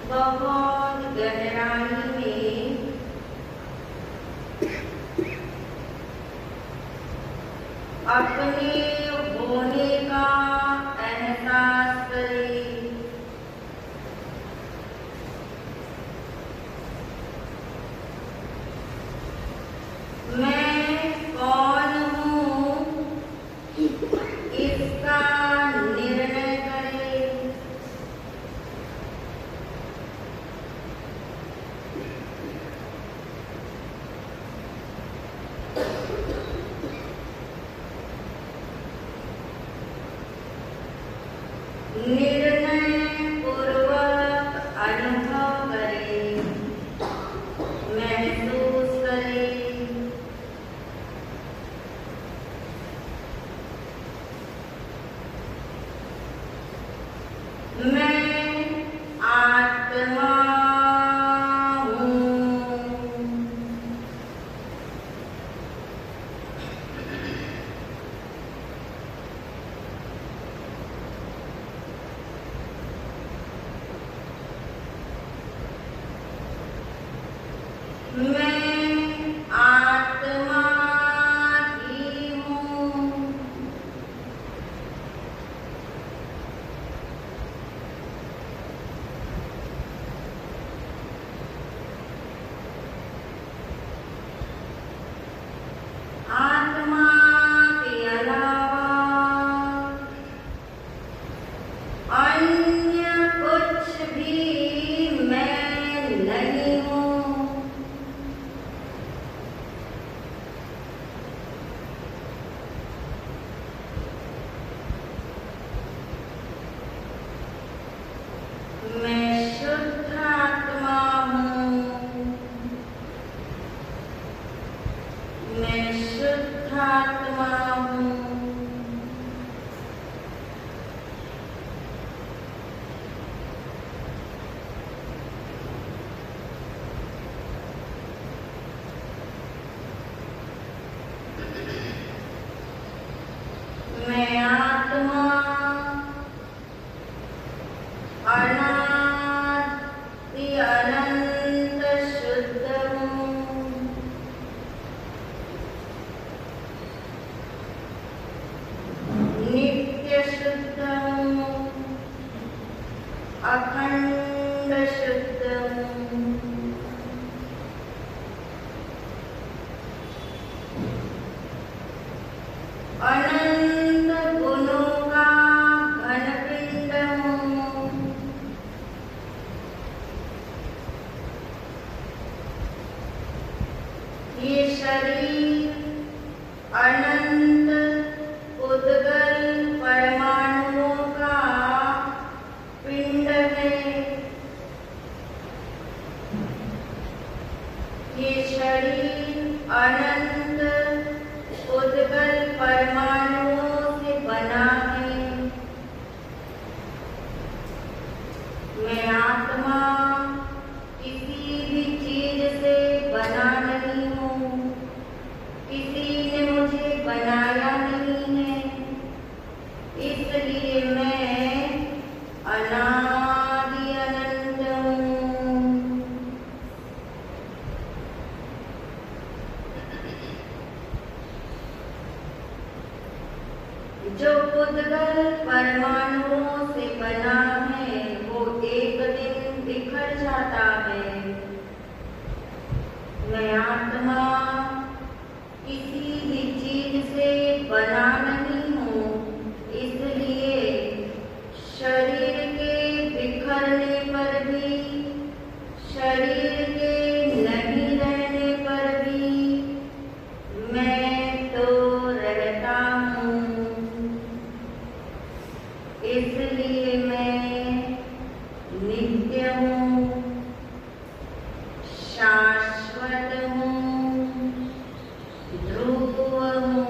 बहुत गहराई में अपने होने का एहसास करें। मैं कौन हूँ इसका निर्णय करें। निर्णय पूर्वक अनुभव करें, महसूस करें। मैं आत्मा हूँ। मैं आत्मा ही हूँ। आत्मा के अलावा अन्य कुछ भी मैं नहीं हूँ। मैं शुद्ध आत्मा हूँ। मैं शुद्ध आत्मा हूँ। मैं आत्मा अनादि अनंत शुद्ध हूँ। नित्य शुद्ध हूँ। अखंड शुद्ध हूँ। अनंत गुणों का घनपिंड हूँ। ये शरीर अनंत उद्गल परमाणुओं का पिंड है। ये शरीर अनंत उद्गल परमाणुओं से बना है। मैं आत्मा किसी भी चीज से बना नहीं हूँ। किसी ने मुझे बनाया नहीं है। इसलिए मैं अनादि अनंत हूँ। जो उद्गल परमाणुओं से बना है वो एक दिन बिखर जाता है। मैं आत्मा किसी भी चीज से बना नहीं हूँ। इसलिए शरीर के बिखरने पर भी, शरीर के नहीं रहने पर भी मैं तो रहता हूँ। इसलिए मैं नित्य हूँ, शाश्वत हूँ, ध्रुव हूँ।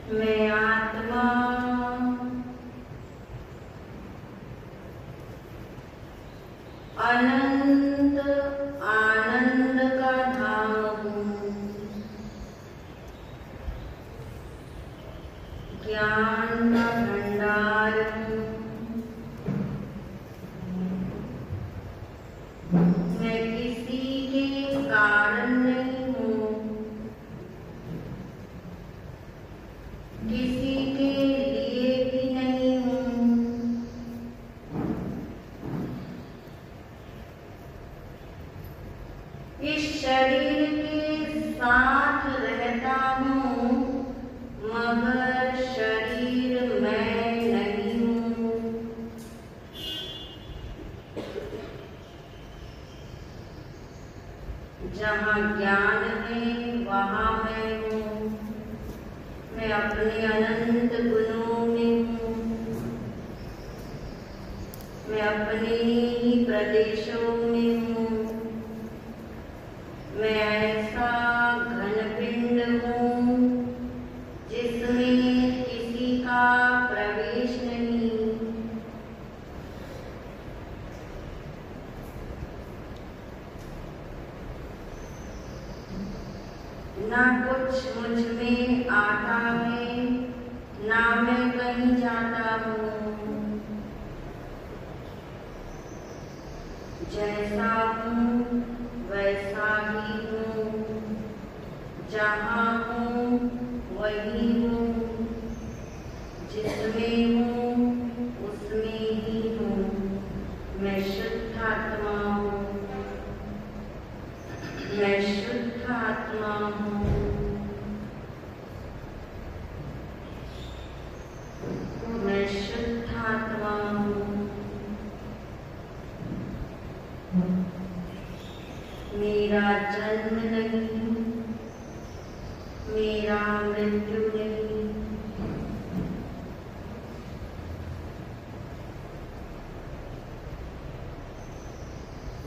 मैं आत्मा का भंडार हूँ। मैं किसी के कारण नहीं हूँ, किसी के लिए भी नहीं हूँ। इस शरीर के साथ रहता हूँ, मगर शरीर मैं नहीं हूँ। जहाँ ज्ञान है वहाँ मैं हूँ। मैं अपने अनंत गुणों में हूँ। मैं अपने ही प्रदेशों में हूँ। मैं ऐसा घनपिंड हूँ जिसमें किसी का प्रवेश नहीं। ना कुछ मुझ में आता है, ना मैं कहीं जाता हूँ। जैसा हूँ वैसा ही हूँ। जहाँ हूँ वही हूँ। जिसमें हूँ उसमें ही हूँ। मैं शुद्ध आत्मा हूँ। मैं शुद्ध आत्मा हूँ। मैं शुद्ध आत्मा हूँ। मेरा जन्म नहीं, मेरा मृत्यु नहीं।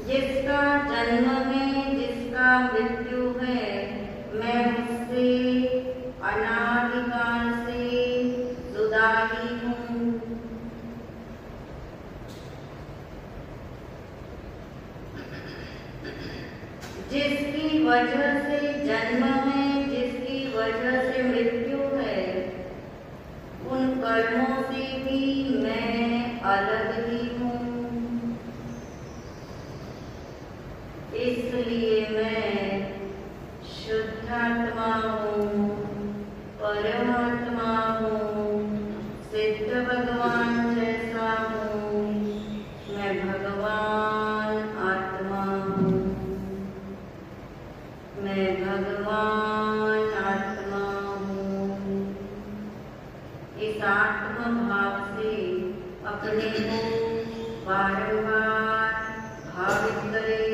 जिसका जन्म है, जिसका मृत्यु है, मैं उससे अनादिकाल से जुदा ही हूँ। जिसकी वजह से जन्म है, जिसकी वजह से मृत्यु है, उन कर्मों से भी मैं अलग ही हूँ। इसलिए मैं शुद्ध आत्मा हूँ, परमात्मा हूँ, सिद्ध भगवान जैसा हूँ। मैं भगवान आत्मा हूँ। मैं भगवान आत्मा हूँ। इस आत्म भाव से अपने को बारंबार भावित करें।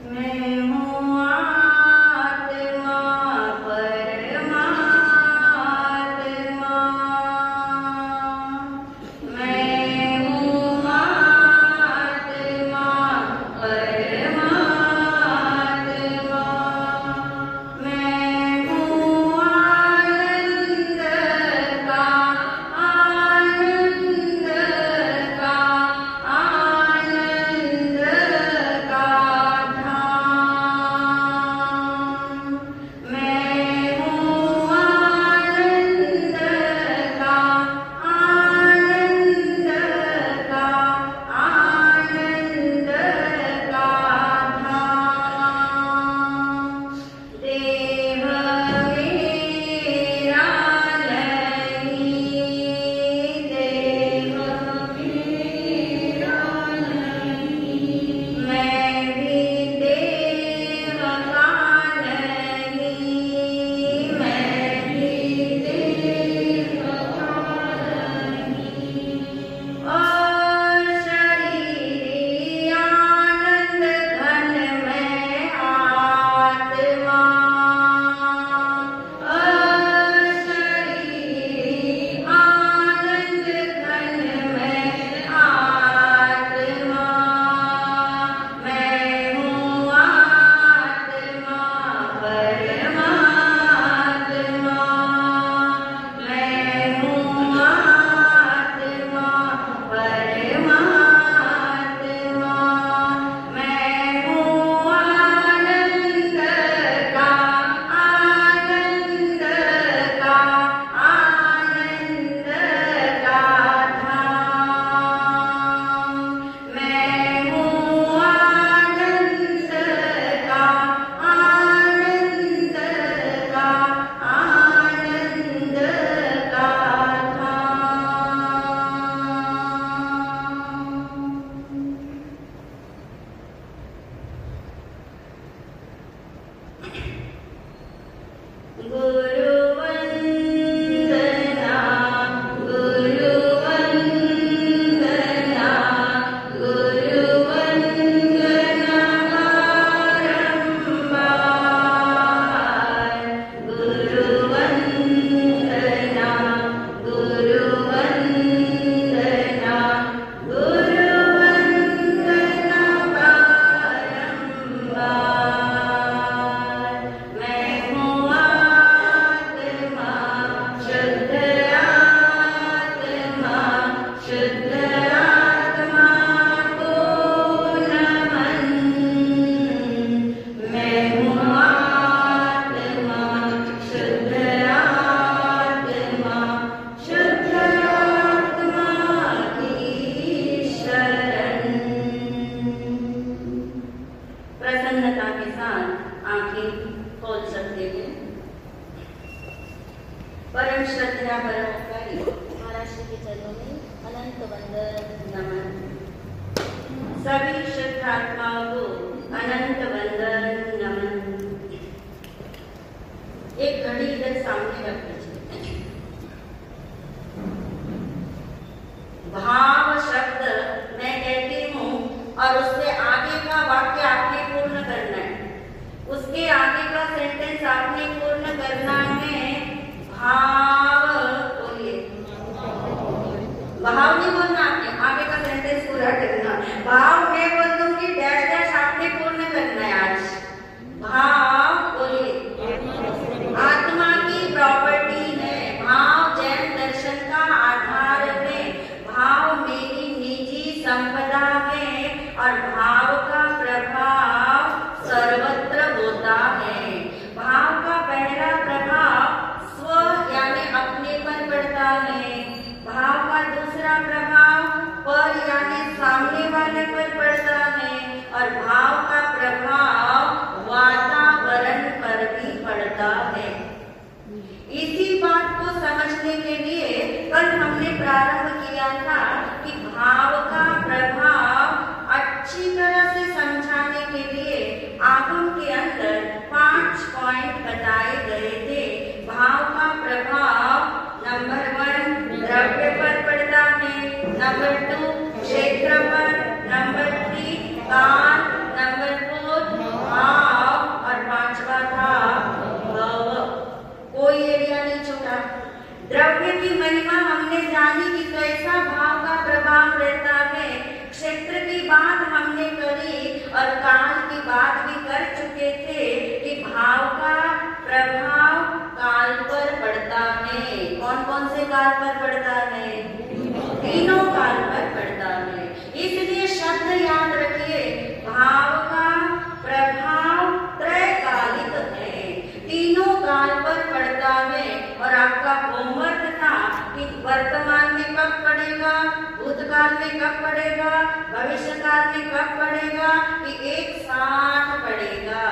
मैं हूँ आत्मा परमात्मा। मैं परम श्रद्धा परोपकारी महाराज श्री के चरणों में अनंत वंदन नमन। सभी श्रद्धात्माओं को अनंत वंदन नमन। एक घड़ी इधर सामने रख दीजिए। भाव शब्द मैं कहती हूँ और उससे आगे का वाक्य आपने पूर्ण करना है। उसके आगे का सेंटेंस आपने पूर्ण करना है। भाव बोलिए। भाव नहीं बोलना आपने, आगे का सेंटेंस पूरा करना। भाव मैं बोल दूंगी, डैश डैश आपने पूर्ण करना है आज। भाव बोलिए। आत्मा की प्रॉपर्टी है, भाव जैन दर्शन का आधार है, भाव मेरी निजी संपदा है और भाव का प्रभाव सर्वत्र होता है। भाव का पहला प्रभाव स्व यानी अपने पर पड़ता है। भाव का दूसरा प्रभाव पर यानी सामने वाले पर पड़ता है और भाव का प्रभाव वातावरण पर भी पड़ता है। इसी बात को समझने के लिए कल हमने प्रारंभ किया था कि भाव का प्रभाव अच्छी तरह से समझाने के लिए आगम के अंदर 5 पॉइंट बताए गए थे। भाव का प्रभाव नंबर 1 द्रव्य पर पड़ता है, नंबर 2 क्षेत्र पर, नंबर 3 काल, नंबर 4 भाव और 5वां था भाव। कोई एरिया नहीं छोड़ा। द्रव्य की महिमा हमने जानी कि कैसा भाव का प्रभाव रहता है। क्षेत्र की बात हमने करी और काल की बात भी कर चुके थे कि भाव का प्रभाव काल पर पड़ता है। कौन कौन से काल पर पड़ता है? तीनों काल पर पड़ता है। इसलिए शब्द याद रखिए, भाव का प्रभाव त्रैकालिक है, तीनों काल पर पड़ता है। और आपका होमवर्क था कि वर्तमान में कब पड़ेगा, भूतकाल में कब पड़ेगा, भविष्यकाल में कब पड़ेगा, कि एक साथ पड़ेगा,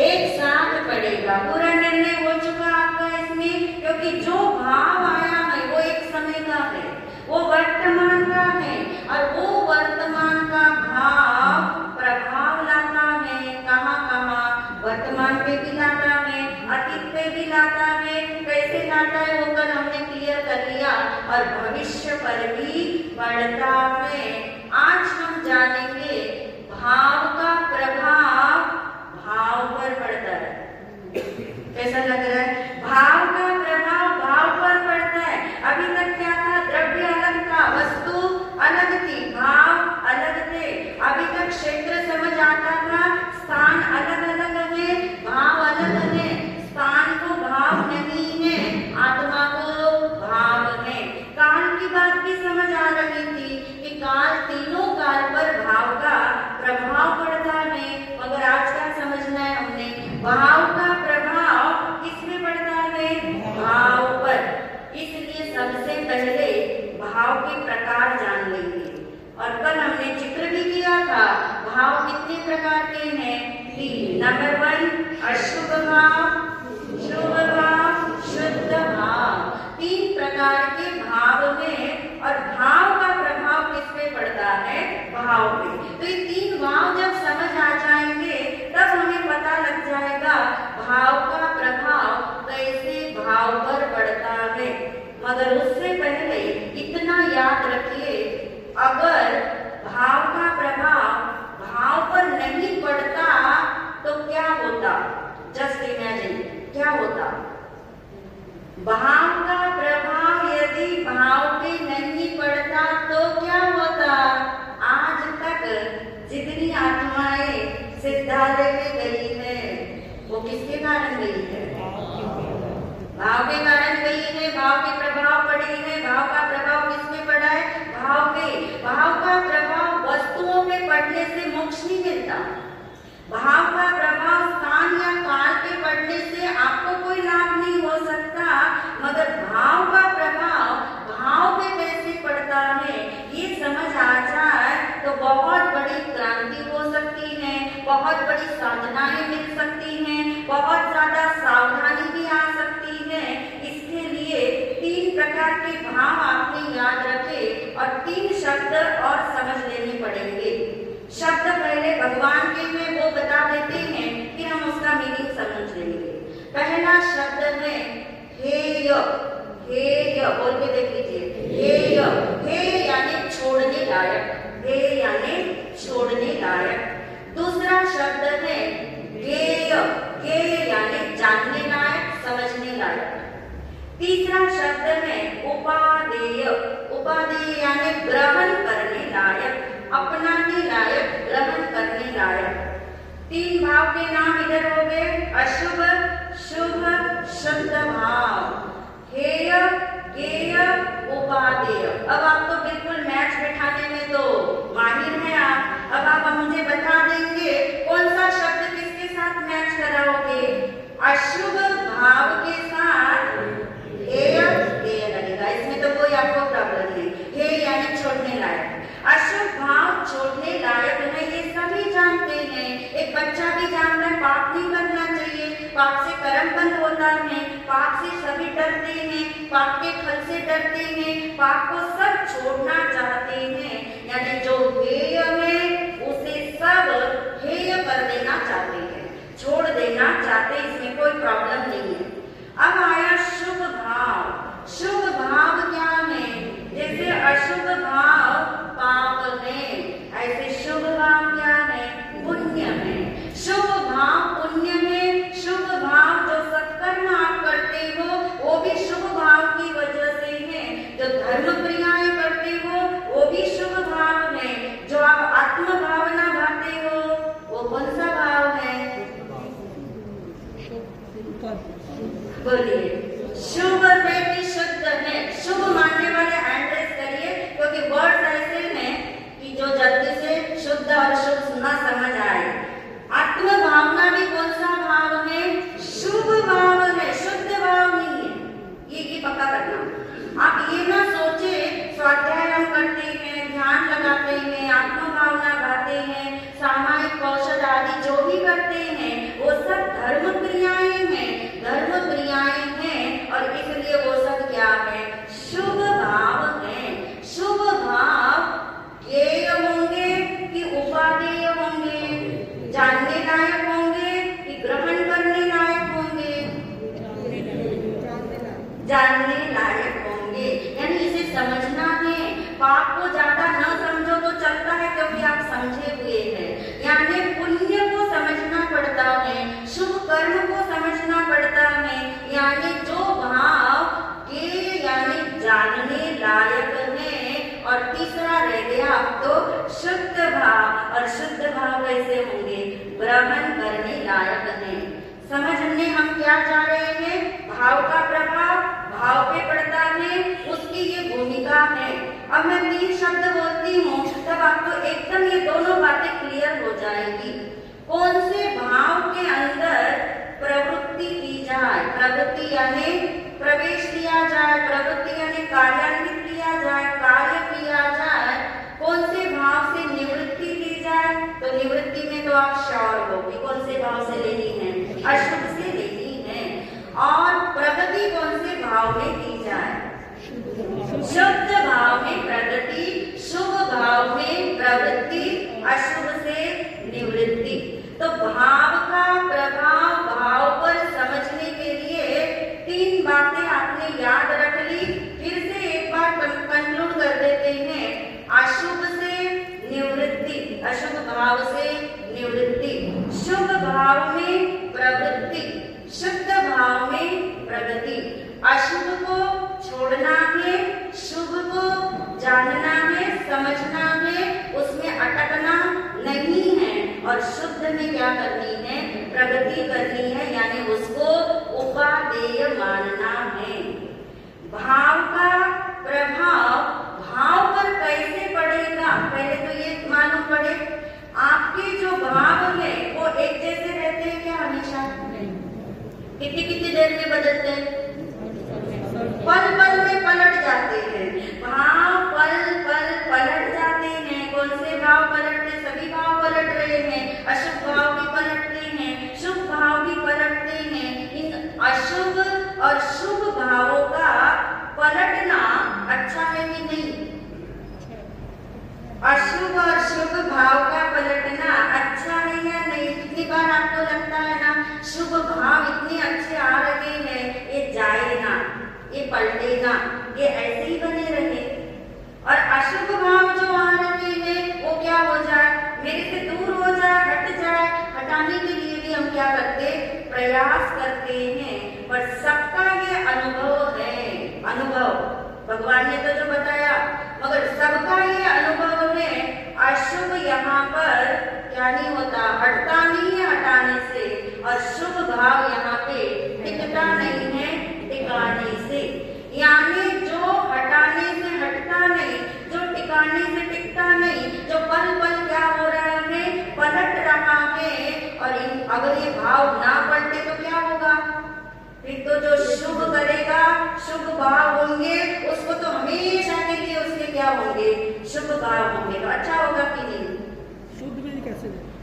एक साथ पड़ेगा। पूरा निर्णय हो चुका आपका इसमें, क्योंकि जो भाव आया है वो एक समय का है, वो वर्तमान का है और वो वर्तमान का भाव प्रभाव लाता है। कहाँ कहाँ? वर्तमान पे भी लाता है, अतीत पे भी लाता है। कैसे लाता है वो कल हमने क्लियर कर लिया। और भविष्य पर भी पड़ता है। आज हम जानेंगे भाव का प्रभाव भाव पर पड़ता है। कैसा लग रहा है? भाव का प्रभाव भाव पर पड़ता है। अभी तक क्या था? द्रव्य अलग था, वस्तु अलग थी, भाव अलग थे। अभी तक क्षेत्र समझ आता था, स्थान अलग अलग है, भाव अलग है। स्थान को भाव नहीं है, आत्मा को भाव है। काल की बात भी समझ आ रही थी कि काल, तीनों काल पर भाव का प्रभाव पड़ता है। मगर आज क्या समझना है हमने? भाव का प्रभाव किसमें पड़ता है? भाव पर। इसलिए सबसे पहले भाव के प्रकार जान लेंगे। और कल हमने चित्र भी किया था, भाव कितने प्रकार के हैं? 3। नंबर 1 अशुभ भाव, शुभ भाव, शुद्ध भाव। 3 प्रकार के भाव में और भाव का प्रभाव किस पे पड़ता है? भाव पे। तो ये 3 भाव जब समझ आ जाएंगे तब हमें पता लग जाएगा भाव का प्रभाव कैसे भाव पर पड़ता है। मगर उससे पहले इतना याद रखिए, अगर भाव का प्रभाव भाव पर नहीं पड़ता तो क्या होता? जस्ट इमेजिन, क्या होता? भाव का प्रभाव यदि भाव पे नहीं पड़ता तो क्या होता? आज तक जितनी आत्माएं सिद्धालय में गई है वो किसके कारण गई है? भाव के कारण गई है। भाव के प्रभाव पड़ी है। भाव का प्रभाव किसमें पड़ा है? भाव पे। भाव का प्रभाव वस्तुओं पे पड़ने से मोक्ष नहीं मिलता। भाव का प्रभाव स्थान या काल पे पड़ने से आपको कोई लाभ नहीं हो सकता। मगर भाव का प्रभाव भाव पे कैसे पड़ता है ये समझ आ जाए तो बहुत बड़ी क्रांति हो सकती है, बहुत बड़ी साधनाएं मिल सकती हैं, बहुत ज्यादा सावधानी भी आ सकती है। शब्द है हेय। हेय बोल के देख लीजिए, हेय। हे यानी छोड़ने लायक, हे यानी छोड़ने लायक। दूसरा शब्द है गेय। गेय यानी जानने लायक, समझने लायक। तीसरा शब्द है उपादेय। उपादेय यानी ग्रहण करने लायक, अपनाने लायक, ग्रहण करने लायक। तीन भाव के नाम इधर हो गए, अशुभ, शुभ, शुद्ध भाव। हेय, गेय, उपादेय। अब आप तो बिल्कुल मैच बैठाने में तो माहिर हैं आप। अब आप मुझे बता देंगे कौन सा शब्द किसके साथ मैच कराओगे। अशुभ भाव के साथ हेय, गेय लगेगा, इसमें तो कोई आपको प्रॉब्लम नहीं। हे यानी छोड़ने लायक। अशुभ भाव छोड़ने लायक है, ये सभी जानते हैं। एक बच्चा भी जानता है पाप नहीं करना चाहिए, पाप से कर्म बंद होता है, पाप से सभी डरते हैं, पाप के फल से डरते हैं, पाप को सब छोड़ना चाहते हैं। यानी जो हेय है उसे सब हेय कर देना चाहते हैं, छोड़ देना चाहते, इसमें कोई प्रॉब्लम नहीं है। अब आया शुभ भाव। शुभ भाव क्या है? जैसे अशुभ भाव पाप है, ऐसे शुभ भाव क्या है? पुण्य है। शुभ भाव पुण्य है। शुभ भाव जो सत्कर्म आप करते हो वो भी शुभ भाव की वजह से है। जो धर्म क्रियाएं करते हो वो भी शुभ भाव है। जो आप आत्म भावना भाते हो वो कौन सा भाव है? बोलिए। शुभ है कि शुद्ध है? शुभ मानने वाले हैंड रेज करिए, क्योंकि वर्ड्स ऐसे हैं कि जो जल्दी से शुद्ध और शुभ सुनना समझ आए। आत्म भावना भी कौन सा भाव है? शुभ भाव है, शुद्ध भाव नहीं है। ये पक्का करना। आप ये ना सोचे स्वाध्याय हम करते हैं, ध्यान लगाते हैं, आत्म भावना गाते हैं, सामायिक कौशल आदि जो भी करते हैं वो सब धर्म क्रियाएं हैं, धर्म क्रियाएं हैं, और इसलिए वो सब क्या है? शुभ भाव है। शुभ भाव गेय होंगे कि उपादेय होंगे? जानने लायक होंगे कि ग्रहण करने लायक होंगे? जानने लायक होंगे। यानी इसे समझना है। पाप को ज्यादा न समझो तो चलता है, क्योंकि आप समझे हुए हैं। यानी पुण्य को समझना पड़ता है, शुभ कर्म को समझना पड़ता है। यानी जो भाव के यानी जानने लायक है। और तीसरा रह गया अब तो शुद्ध भाव। और शुद्ध भाव कैसे होंगे? ग्रहण करने लायक है। समझने हम क्या जा रहे हैं? भाव का प्रभाव भाव पे पड़ता है, उसकी ये भूमिका है। अब मैं 3 शब्द बोलती हूँ, तब आपको एकदम ये दोनों बातें क्लियर हो जाएगी। कौन से भाव के अंदर प्रवृत्ति की जाए? प्रवृत्ति यानी प्रवेश किया जाए, प्रवृत्ति यानी कार्यान्वित किया जाए, कार्य किया जाए। कौन से भाव से निवृत्ति ली जाए? तो निवृत्ति में तो आप श्योर हो कि कौन से भाव से लेनी है? अशुभ से लेनी है। और प्रगति कौन से भाव में की जाए? शुद्ध भाव में प्रगति, शुभ भाव में प्रवृत्ति, अशुभ से निवृत्ति। तो भाव का प्रभाव भाव पर समझने के लिए 3 बातें आपने याद रख ली। फिर से एक बार कंक्लूड कर देते हैं। अशुभ से निवृत्ति, अशुभ भाव से निवृत्ति, शुभ भाव में प्रवृत्ति, शुद्ध भाव में प्रगति। अशुभ को छोड़ना है, शुभ को जानना है, समझना है, उसमें अटकना नहीं है। और शुद्ध में क्या करनी है? प्रगति करनी है, यानी उसको उपादेय मानना है। भाव का प्रभाव भाव पर कैसे पड़ेगा? पहले तो ये मालूम पड़े, आपके जो भाव है वो एक जैसे रहते हैं क्या हमेशा? कितनी कितनी देर में बदलते हैं? पल पल में पलट जाते हैं। भाव पल पल पलट जाते हैं। कौन से भाव पलटते? सभी भाव पलट रहे हैं। अशुभ भाव भी पलटते हैं, शुभ भाव भी पलटते हैं। इन अशुभ और शुभ भावों का पलटना अच्छा है कि नहीं? अशुभ और शुभ भाव का पलटना अच्छा है या नहीं? कितनी बार आपको लगता है ना शुभ भाव इतने अच्छे आ रहे हैं, पलटे ना, ये ऐसे ही बने रहे। और अशुभ भाव जो आ रहे हैं वो क्या हो जाए, मेरे से दूर हो जाए, हट जाए, हटाने के लिए भी हम क्या करते, प्रयास करते हैं। पर सबका ये अनुभव है, अनुभव भगवान ने तो जो बताया, मगर सबका ये अनुभव है। अशुभ यहाँ पर क्या नहीं होता, हटता नहीं है हटाने से, और शुभ भाव यहाँ पे टिकता नहीं है टिकाने से। यानी जो हटाने से हटता नहीं, जो टिकाने से टिकता नहीं, जो पल पल क्या हो रहा है, पलट रहा है। और अगर ये भाव ना पलटे तो क्या होगा, फिर तो जो शुभ करेगा, शुभ भाव होंगे, उसको तो हमेशा के लिए उसके क्या होंगे, शुभ भाव होंगे। तो अच्छा होगा कि नहीं,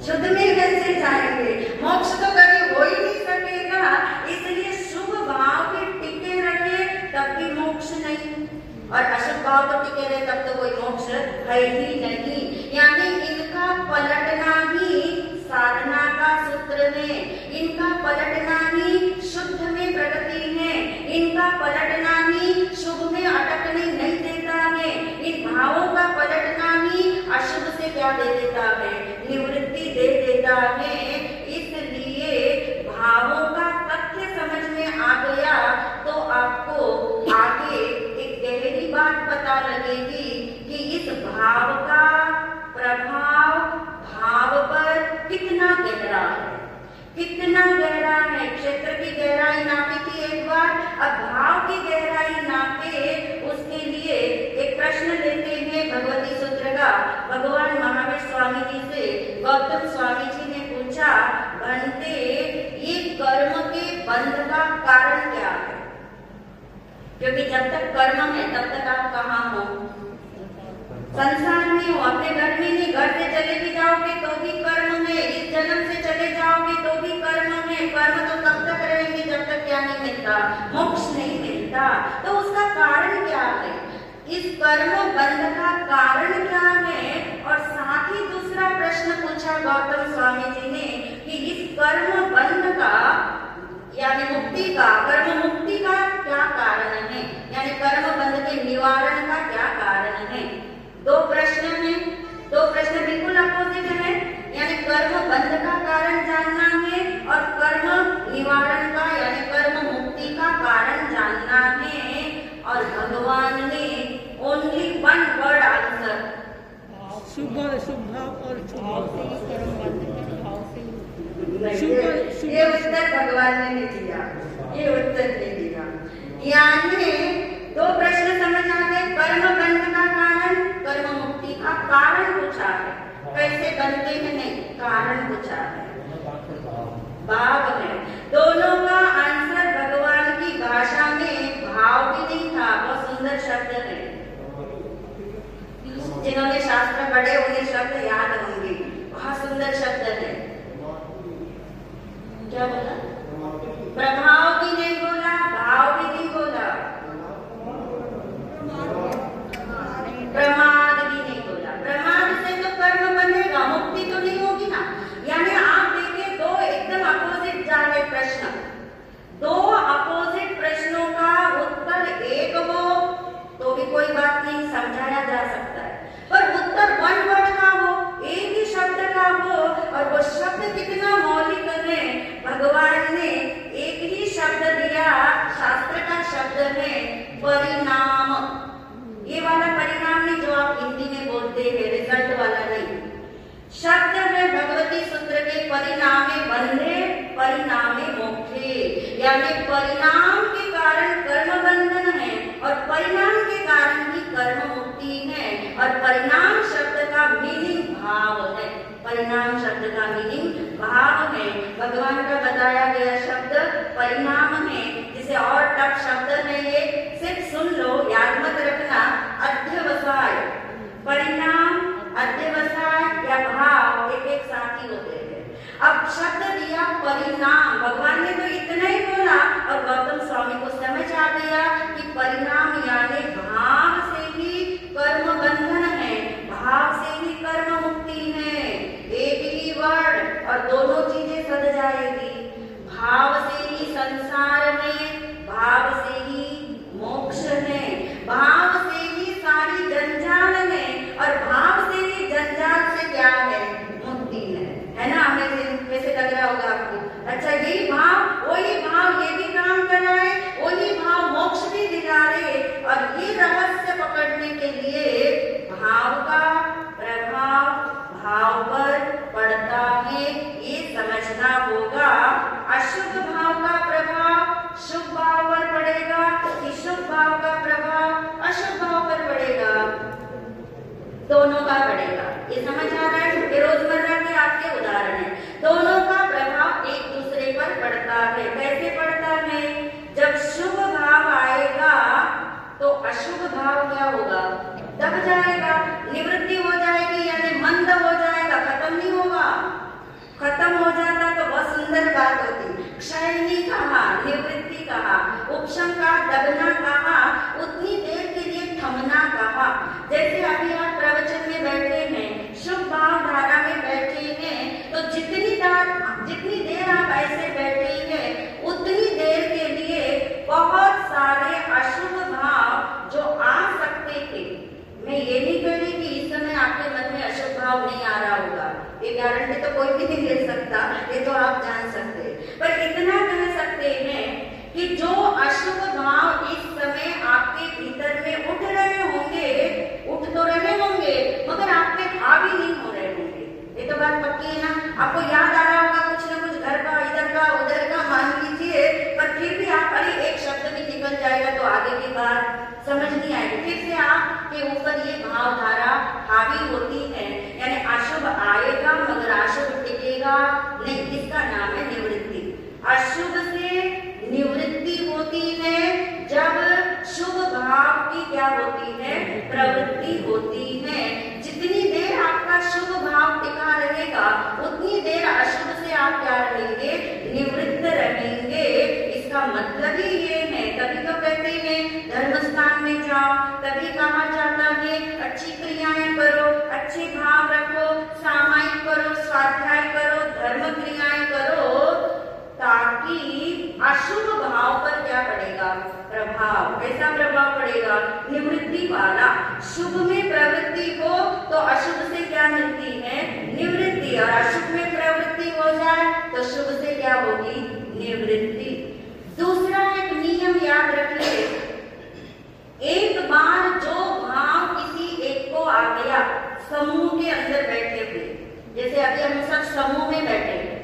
शुद्ध में कैसे जाएंगे, मोक्ष तो कभी हो ही नहीं सकेगा। इसलिए शुभ भाव के टिके रहे तब भी मोक्ष नहीं, और अशुभ भाव तो टिके रहे तब तो कोई मोक्ष है ही नहीं। यानी इनका पलटना ही साधना का सूत्र है, इनका पलटना ही शुद्ध में प्रगति है, इनका पलटना ही शुभ में अटकने नहीं देता है। इन भावों का पलटना ही अशुभ से क्या दे देता है, निवृत्ति दे देता है। इसलिए भावों का तथ्य समझ में आ गया तो आपको आगे एक गहरी बात पता लगेगी कि इस भाव का प्रभाव भाव पर कितना गहरा है, कितना गहरा है। क्षेत्र की गहराई नापी थी एक बार, अब भाव की गहराई नापे, उसके लिए एक प्रश्न लेते हैं भगवती सूत्र का। भगवान महावीर स्वामी जी से गौतम स्वामी जी ने पूछा, भंते ये कर्म के बंध का कारण क्या है, क्योंकि जब तक कर्म है तब तक आप कहाँ हो, संसार में हो, अपने घर में नहीं, घर से चले भी जाओगे तो भी कर्म है, इस जन्म से चले जाओगे तो भी कर्म है। कर्म तो तब तक रहेंगे जब तक क्या नहीं मिलता, मोक्ष नहीं मिलता। तो उसका कारण क्या है, इस कर्म बंध का कारण क्या है। और साथ ही दूसरा प्रश्न पूछा गौतम स्वामी जी ने कि इस कर्म बंध का यानी मुक्ति का, कर्म मुक्ति का क्या कारण है, यानी कर्म बंध के निवारण का क्या कारण है। दो प्रश्न हैं, दो प्रश्न बिल्कुल अपोजिट है। यानी कर्म बंध का कारण जानना है और कर्म निवारण का यानी कर्म मुक्ति का कारण जानना है। और भगवान ने ओनली वन वर्ड आंसर, शुभ भाव और कर्म बंध का भाव से ये उत्तर भगवान ने नहीं दिया, ये उत्तर नहीं दिया। यानी दो प्रश्न समझ आ गए, कर्म बंध का कारण, कर्म मुक्ति का कारण पूछा है, कैसे बनते हैं नहीं, कारण पूछा है, भाव है। दोनों का आंसर भगवान की भाषा में भाव भी नहीं था, बहुत सुंदर शब्द है, जिन्होंने शास्त्र पढ़े उन्हें शब्द याद होंगे, बहुत सुंदर शब्द है। क्या बोला, प्रभाव भी नहीं बोला, भाव भी नहीं बोला, प्रमाद भी नहीं बोला। प्रमाद से तो कर्म बनेगा, मुक्ति तो नहीं होगी ना। यानी आप देखिए दो एकदम अपोजिट जा रहे प्रश्न, दो अपोजिट प्रश्नों का उत्तर एक हो तो भी कोई बात नहीं, समझाया जा सकता है, पर उत्तर वन वर्ड का हो, एक ही शब्द का हो, और वो शब्द कितना मौलिक है। भगवान ने एक ही शब्द दिया, शास्त्र का शब्द है परिणाम। ये वाला परिणाम नहीं जो आप हिंदी में बोलते हैं, रिजल्ट वाला नहीं, शब्द है भगवती सूत्र के परिणामे बंधे परिणामे मोक्षे। यानी परिणाम के कारण कर्म बंधन है और परिणाम के कारण ही कर्म मुक्ति है। और परिणाम शब्द का मीनिंग भाव है, परिणाम शब्द का मीनिंग भाव है। भगवान का बताया गया शब्द परिणाम है, जिसे और टफ शब्द है ये, सिर्फ सुन लो, याद मत रखना। अध्यवसाय, परिणाम, अध्यवसाय या भाव एक एक साथ ही होते हैं। अब शब्द दिया परिणाम, भगवान ने तो इतना ही बोला और गौतम स्वामी को समझ आ गया कि परिणाम यानी भाव से ही कर्म बंधन है, भाव से ही कर्म मुक्ति है। एक ही वर्ड और दोनों चीजें सद जाएगी। भाव से ही संसार में, भाव से ही मोक्ष भाव का प्रभाव अशुभ भाव पर पड़ेगा, दोनों का पड़ेगा। ये समझ आ रहा है? क्योंकि रोजमर्रा के आपके उदाहरण है, दोनों का प्रभाव एक दूसरे पर पड़ता है। कैसे पड़ता है? जब शुभ भाव आएगा तो अशुभ भाव क्या होगा? दब जाएगा, निवृत्ति हो जाएगी, यानी मंद हो जाएगा, खत्म नहीं होगा। खत्म हो जाता तो बहुत सुंदर बात होती। क्षय नहीं कहा, निवृत्ति कहा, उपशम का दबना कहा, उतनी देर के लिए थमना कहा। जैसे अभी आप प्रवचन में बैठे हैं, शुभ भाव धारा में बैठे हैं, तो जितनी देर आप ऐसे बैठे हैं, उतनी देर के लिए बहुत सारे अशुभ भाव जो आ सकते थे, मैं ये नहीं कह रही कि इस समय आपके मन में अशुभ भाव नहीं आ रहा होगा, ये गारंटी तो कोई भी नहीं दे सकता, ये तो आप जान सकते हैं। पर इतना कह सकते हैं कि जो अशुभ भाव इस समय आपके भीतर में उठ रहे होंगे, उठ तो रहे होंगे, मगर आपके हावी नहीं हो रहे होंगे। ये तो बात पक्की है ना? आपको याद आ रहा होगा कुछ ना कुछ, घर का, इधर का, उधर का, मान लीजिए, पर फिर भी आप अरे एक शब्द भी निकल जाएगा तो आगे की बात समझ नहीं आएगी। फिर से आपके ऊपर ये भावधारा हावी होती है, यानी अशुभ आएगा मगर अशुभ टिकेगा नहीं। इसका नाम है निवृत्ति। अशुभ से निवृत्ति होती है जब शुभ भाव की क्या होती है? प्रवृत्ति होती है। जितनी देर आपका शुभ भाव टिका रहेगा, उतनी देर अशुभ से आप क्या रहेंगे? निवृत्त रहेंगे। इसका मतलब ही ये है, तभी तो कहते हैं धर्म स्थान में जाओ, तभी कहा जाता है अच्छी क्रियाएं करो, अच्छे भाव रखो, सामायिक करो, स्वाध्याय करो, धर्म क्रियाएं करो, ताकि अशुभ भाव पर क्या पड़ेगा? प्रभाव। कैसा प्रभाव पड़ेगा? निवृत्ति वाला। शुभ में प्रवृत्ति हो तो अशुभ से क्या मिलती है? निवृत्ति। और अशुभ में प्रवृत्ति हो जाए तो शुभ से क्या होगी? निवृत्ति। दूसरा एक नियम याद रखिए, एक बार जो भाव किसी एक को आ गया, समूह के अंदर बैठे हुए, जैसे अभी हम सब समूह में बैठे हैं,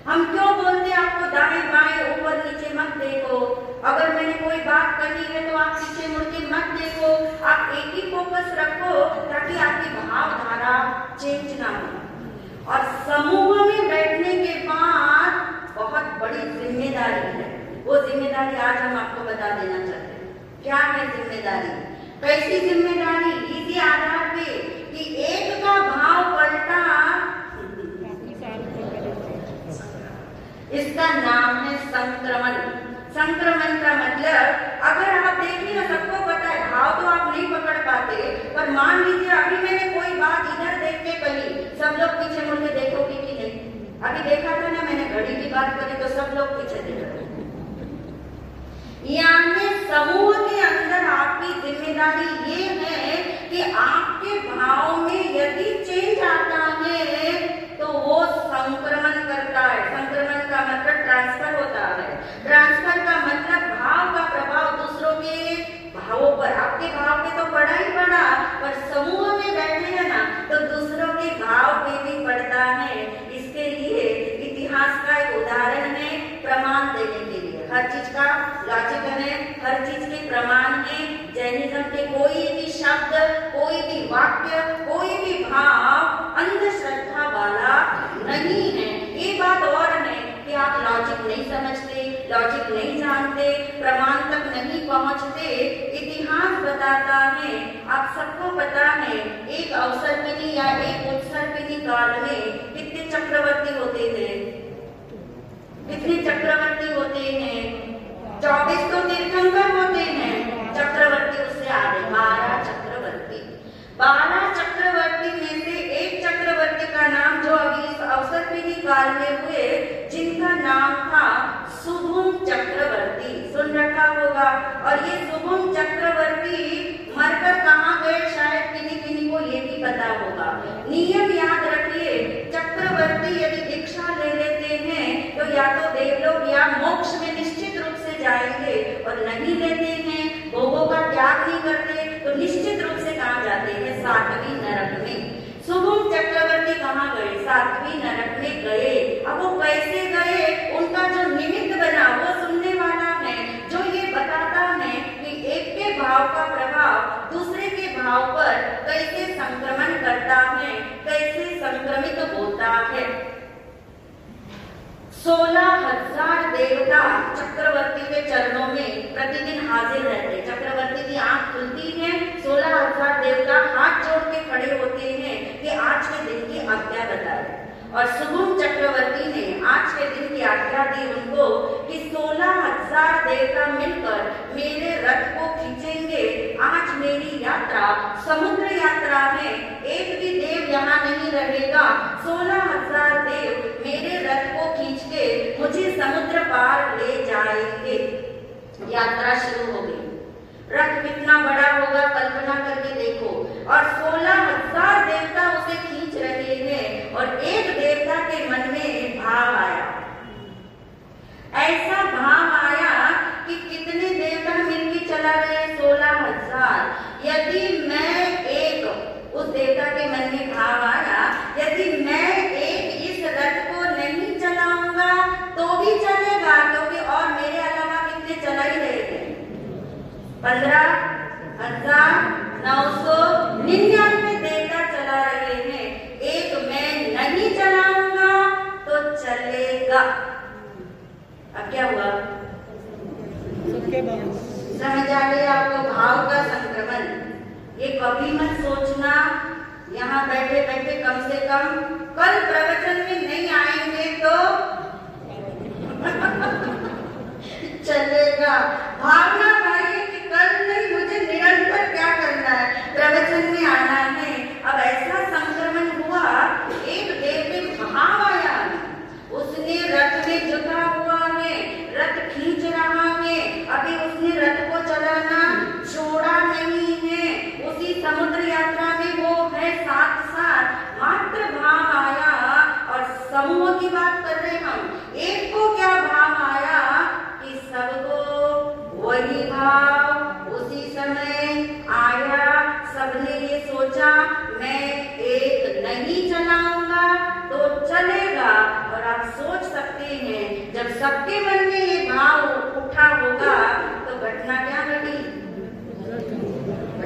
हम क्यों बोलते हैं आपको दाएं बाएं ऊपर नीचे मत देखो, अगर मैंने कोई बात कही है तो आप पीछे मुड़ के मत देखो, आप एक ही फोकस रखो ताकि आपकी भावधारा चेंज ना हो। और समूह में बैठने के बाद बहुत बड़ी जिम्मेदारी है, वो जिम्मेदारी आज हम आपको बता देना चाहते हैं। क्या है जिम्मेदारी? कैसी जिम्मेदारी? इसी आधार पे कि एक का भाव पलटा, इसका नाम है संक्रमण। संक्रमण का मतलब, अगर आप देखिए ना, सबको पता है भाव तो आप नहीं पकड़ पाते, पर मान लीजिए अभी मैंने कोई बात इधर देख के कही, सब लोग पीछे मुड़ के देखोगे कि नहीं? अभी देखा था ना मैंने, घड़ी की बात करी तो सब लोग पीछे देख रहे। यानी समूह के अंदर आपकी जिम्मेदारी ये है कि आपके भाव में यदि चेंज आता है तो वो संक्रमण करता है। संक्रमण का मतलब ट्रांसफर होता है। ट्रांसफर का मतलब भाव का प्रभाव दूसरों के भावों पर, आपके भाव पे तो पड़ा ही पड़ा, पर समूह में बैठे हैं ना तो दूसरों के भाव पे भी पड़ता है। इसके लिए इतिहास का एक उदाहरण है, प्रमाण देने के लिए। हर चीज का लॉजिक है, हर चीज के प्रमाण है। जैनिज्म के कोई भी शब्द, कोई भी वाक्य, कोई भी भाव अंधश्रद्धा वाला नहीं है। ये बात और है कि आप लॉजिक नहीं समझते, लॉजिक नहीं जानते, प्रमाण तक नहीं पहुंचते। इतिहास बताता है, आप सबको पता है, एक अवसरपिनी या एक उत्सर्पिनी काल में कितने चक्रवर्ती होते थे? कितने चक्रवर्ती होते हैं? 24 तो तीर्थंकर होते हैं, चक्रवर्ती उससे आगे 12 चक्रवर्ती। 12 चक्रवर्ती में से एक चक्रवर्ती का नाम जो अभी इस अवसरपिनी काल में हुए, जिनका नाम था शुभम चक्रवर्ती, सुन रखा होगा। और ये शुभम चक्रवर्ती मरकर कहाँ गए शायद किन्हीं किन्हीं को ये भी पता होगा। नियम याद रखिए, चक्रवर्ती यदि दीक्षा ले लेते हैं तो या तो देवलोक या मोक्ष में निश्चित रूप से जाएंगे, और नहीं लेते हैं, भोगों का त्याग नहीं करते, तो निश्चित रूप से कहाँ जाते हैं? 7वीं नरक में। शुभम चक्रवर्ती कहाँ गए? 7वीं नरक में गए। अब वो कैसे गए? उनका जो निमित्त बना वो सुनने वाला है, जो ये बताता है कि एक के का प्रभाव दूसरे के भाव पर कैसे संक्रमण करता है, कैसे संक्रमित होता है। 16,000 देवता चक्रवर्ती के चरणों में प्रतिदिन हाजिर रहते। चक्रवर्ती की आंख खुलती है, 16,000 देवता हाथ जोड़ के खड़े होते हैं कि आज के दिन की आज्ञा बताए। और सुगुम चक्रवर्ती ने आज के दिन की आज्ञा दी उनको कि 16,000 देवता मिलकर मेरे रथ को खींचेंगे। आज मेरी यात्रा समुद्र यात्रा है, एक भी देव यहाँ नहीं रहेगा। 16,000 देव मेरे रथ को खींच के मुझे समुद्र पार ले जाएंगे। यात्रा शुरू हो गई। रथ कितना बड़ा होगा कल्पना करके देखो। और 16,000 देवता उसे खींच रहे हैं और एक देवता के मन में भाव आया। ऐसा भाव आया कि कितने देवता मिलकर चला रहे, 16,000। यदि मैं एक, उस देवता के मन में भाव आया, यदि मैं एक इस रथ को नहीं चलाऊंगा तो भी चलेगा, क्योंकि और मेरे अलावा कितने चला ही रहे थे, 15,999 देवता चला रहे हैं। एक मैं नहीं चलाऊंगा तो चलेगा। अब क्या हुआ? समझ आ गया आपको भाव का संक्रमण। ये कभी मत सोचना यहाँ बैठे बैठे कम से कम कल प्रवचन में नहीं आएंगे तो चलेगा। भावना भाई कि कल नहीं, मुझे निरंतर क्या करना है, प्रवचन में आना है। अब ऐसा संक्रमण हुआ, एक देव में भाव आया, उसने रथ में जुटा हुआ है, रथ खींच रहा है, अभी उसने रथ को चलाना छोड़ा नहीं है, उसी समुद्र यात्रा में वो है साथ साथ। मात्र भाव आया, और समूह की बात कर रहे हम, एक को क्या भाव आया कि सबको वही भाव उसी समय आया। सबने ये सोचा मैं एक नहीं चलाऊंगा तो चलेगा। और आप सोच सकते हैं जब सबके मन में ये भाव उठा होगा तो घटना क्या घटी?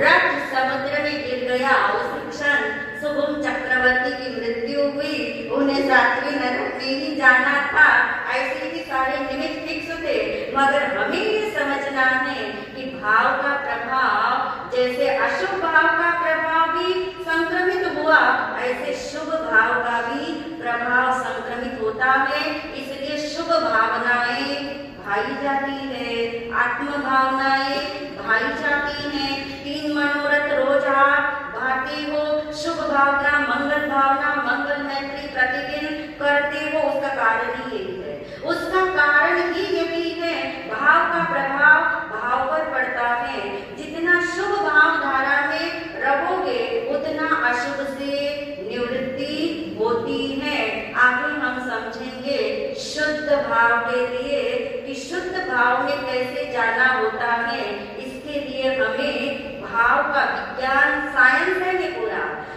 रथ समुद्र में गिर गया। उस क्षण सुगम चक्रवर्ती की मृत्यु हुई। उन्हें 7वें नरक में ही जाना था। ऐसे ही सारे निमित्त फिक्स थे, मगर हमें ये समझना है कि भाव का प्रभाव, जैसे अशुभ भाव का प्रभाव भी संक्रमित हुआ, ऐसे शुभ भाव का भी प्रभाव संक्रमित होता है। इसलिए शुभ भावनाएं भाई जाती है, आत्म भावनाएं भाई जाती हैं। 3 मनोरथ रोज आप भाते हो, शुभ भावना, मंगल भावना, मंगल मैत्री प्रतिदिन करते हो। उसका कारण ही यही है, उसका कारण ही यही है। भाव का प्रभाव भाव पर पड़ता है। जितना शुभ भाव धारा में रहोगे उतना अशुभ से निवृत्ति होती है। आगे हम समझेंगे शुद्ध भाव के लिए कि शुद्ध भाव में कैसे जाना होता है। इसके लिए हमें भाव का विज्ञान, साइंस है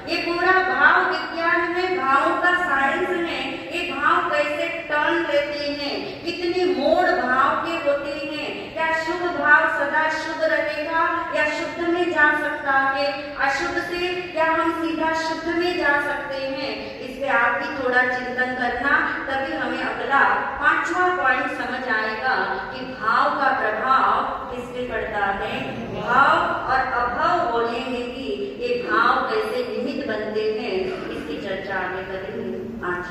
ये पूरा भाव विज्ञान है, भावों का साइंस है। ये भाव कैसे टर्न लेते हैं, कितने मोड़ भाव के होते हैं। क्या शुभ भाव सदा शुभ रहेगा या शुद्ध में जा सकता है? अशुद्ध से क्या हम सीधा शुद्ध में जा सकते हैं? इस पे आप भी थोड़ा चिंतन करना, तभी हमें अगला 5वां पॉइंट समझ आएगा कि भाव का प्रभाव किस पे पड़ता है। भाव और अभाव होने में भी ये भाव कैसे निमित्त बनते हैं, इसकी चर्चा आगे करेंगे। आज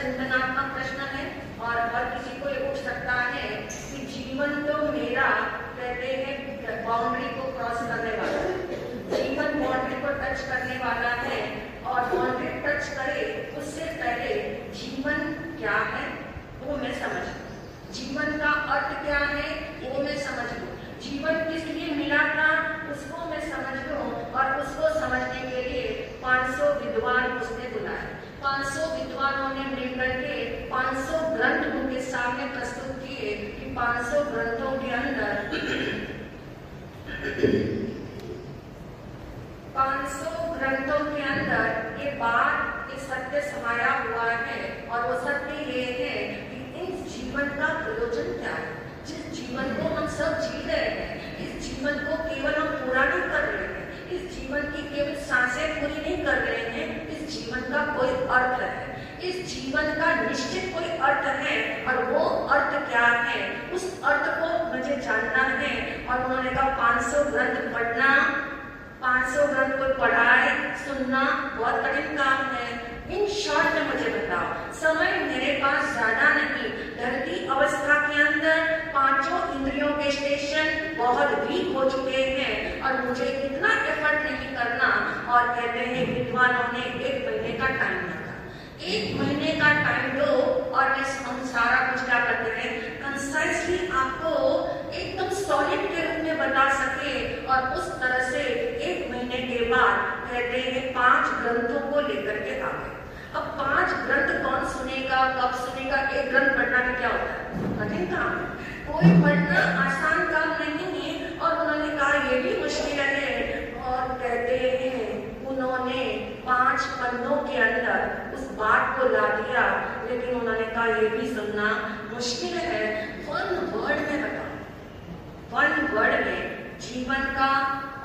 चिंतनात्मक प्रश्न है और किसी को ये उठ सकता है कि जीवन तो मेरा, कहते हैं बाउंड्री को क्रॉस करने वाला है, जीवन बाउंड्री को टच करने वाला है और बाउंड्री टच करे उससे पहले जीवन क्या है वो मैं समझ लूं, जीवन का अर्थ क्या है वो मैं समझ लूं, जीवन किस लिए मिला था उसको मैं समझ लूं और उसको समझने के लिए 500 विद्वान उसने बुलाए। 500 विद्वानों ने मिलकर के 500 ग्रंथ उनके सामने प्रस्तुत किए कि 500 ग्रंथों के अंदर 500 ग्रंथों के अंदर ये बात, ये सत्य समाया हुआ है और वो सत्य ये है कि इस जीवन का प्रयोजन क्या है। जिस जीवन को हम सब जी रहे हैं, इस जीवन को केवल हम पूरा नहीं कर रहे हैं, इस जीवन की केवल सांसें पूरी नहीं कर रहे हैं, इस जीवन का कोई अर्थ है, इस जीवन का निश्चित कोई अर्थ है और वो अर्थ क्या है उस अर्थ को मुझे जानना है। और उन्होंने कहा 500 ग्रंथ पढ़ना, 500 ग्रंथ को पढ़ाए सुनना बहुत कठिन काम है। इन शॉर्ट में मुझे बताओ, समय मेरे पास ज्यादा नहीं, धरती अवस्था के अंदर 5 इंद्रियों के स्टेशन बहुत वीक हो चुके हैं और मुझे इतना एफर्ट नहीं करना। और कहते हैं विद्वानों ने 1 महीने का टाइम रखा, 1 महीने का टाइम दो और हम सारा कुछ क्या करते हैं कंसाइसली आपको एकदम सॉलिड के रूप में बता सके। और उस तरह से 1 महीने के बाद कहते हैं 5 ग्रंथों को लेकर के आ गए। अब 5 ग्रंथ कौन सुनेगा, कब सुनेगा? 1 ग्रंथ पढ़ना भी क्या होता है, कठिन काम है, कोई पढ़ना आसान काम नहीं है। और उन्होंने कहा ये भी मुश्किल है और कहते हैं उन्होंने 5 पन्नों के अंदर उस बात को ला दिया। लेकिन उन्होंने कहा ये भी सुनना मुश्किल है, 1 वर्ड में बताओ, 1 वर्ड में जीवन का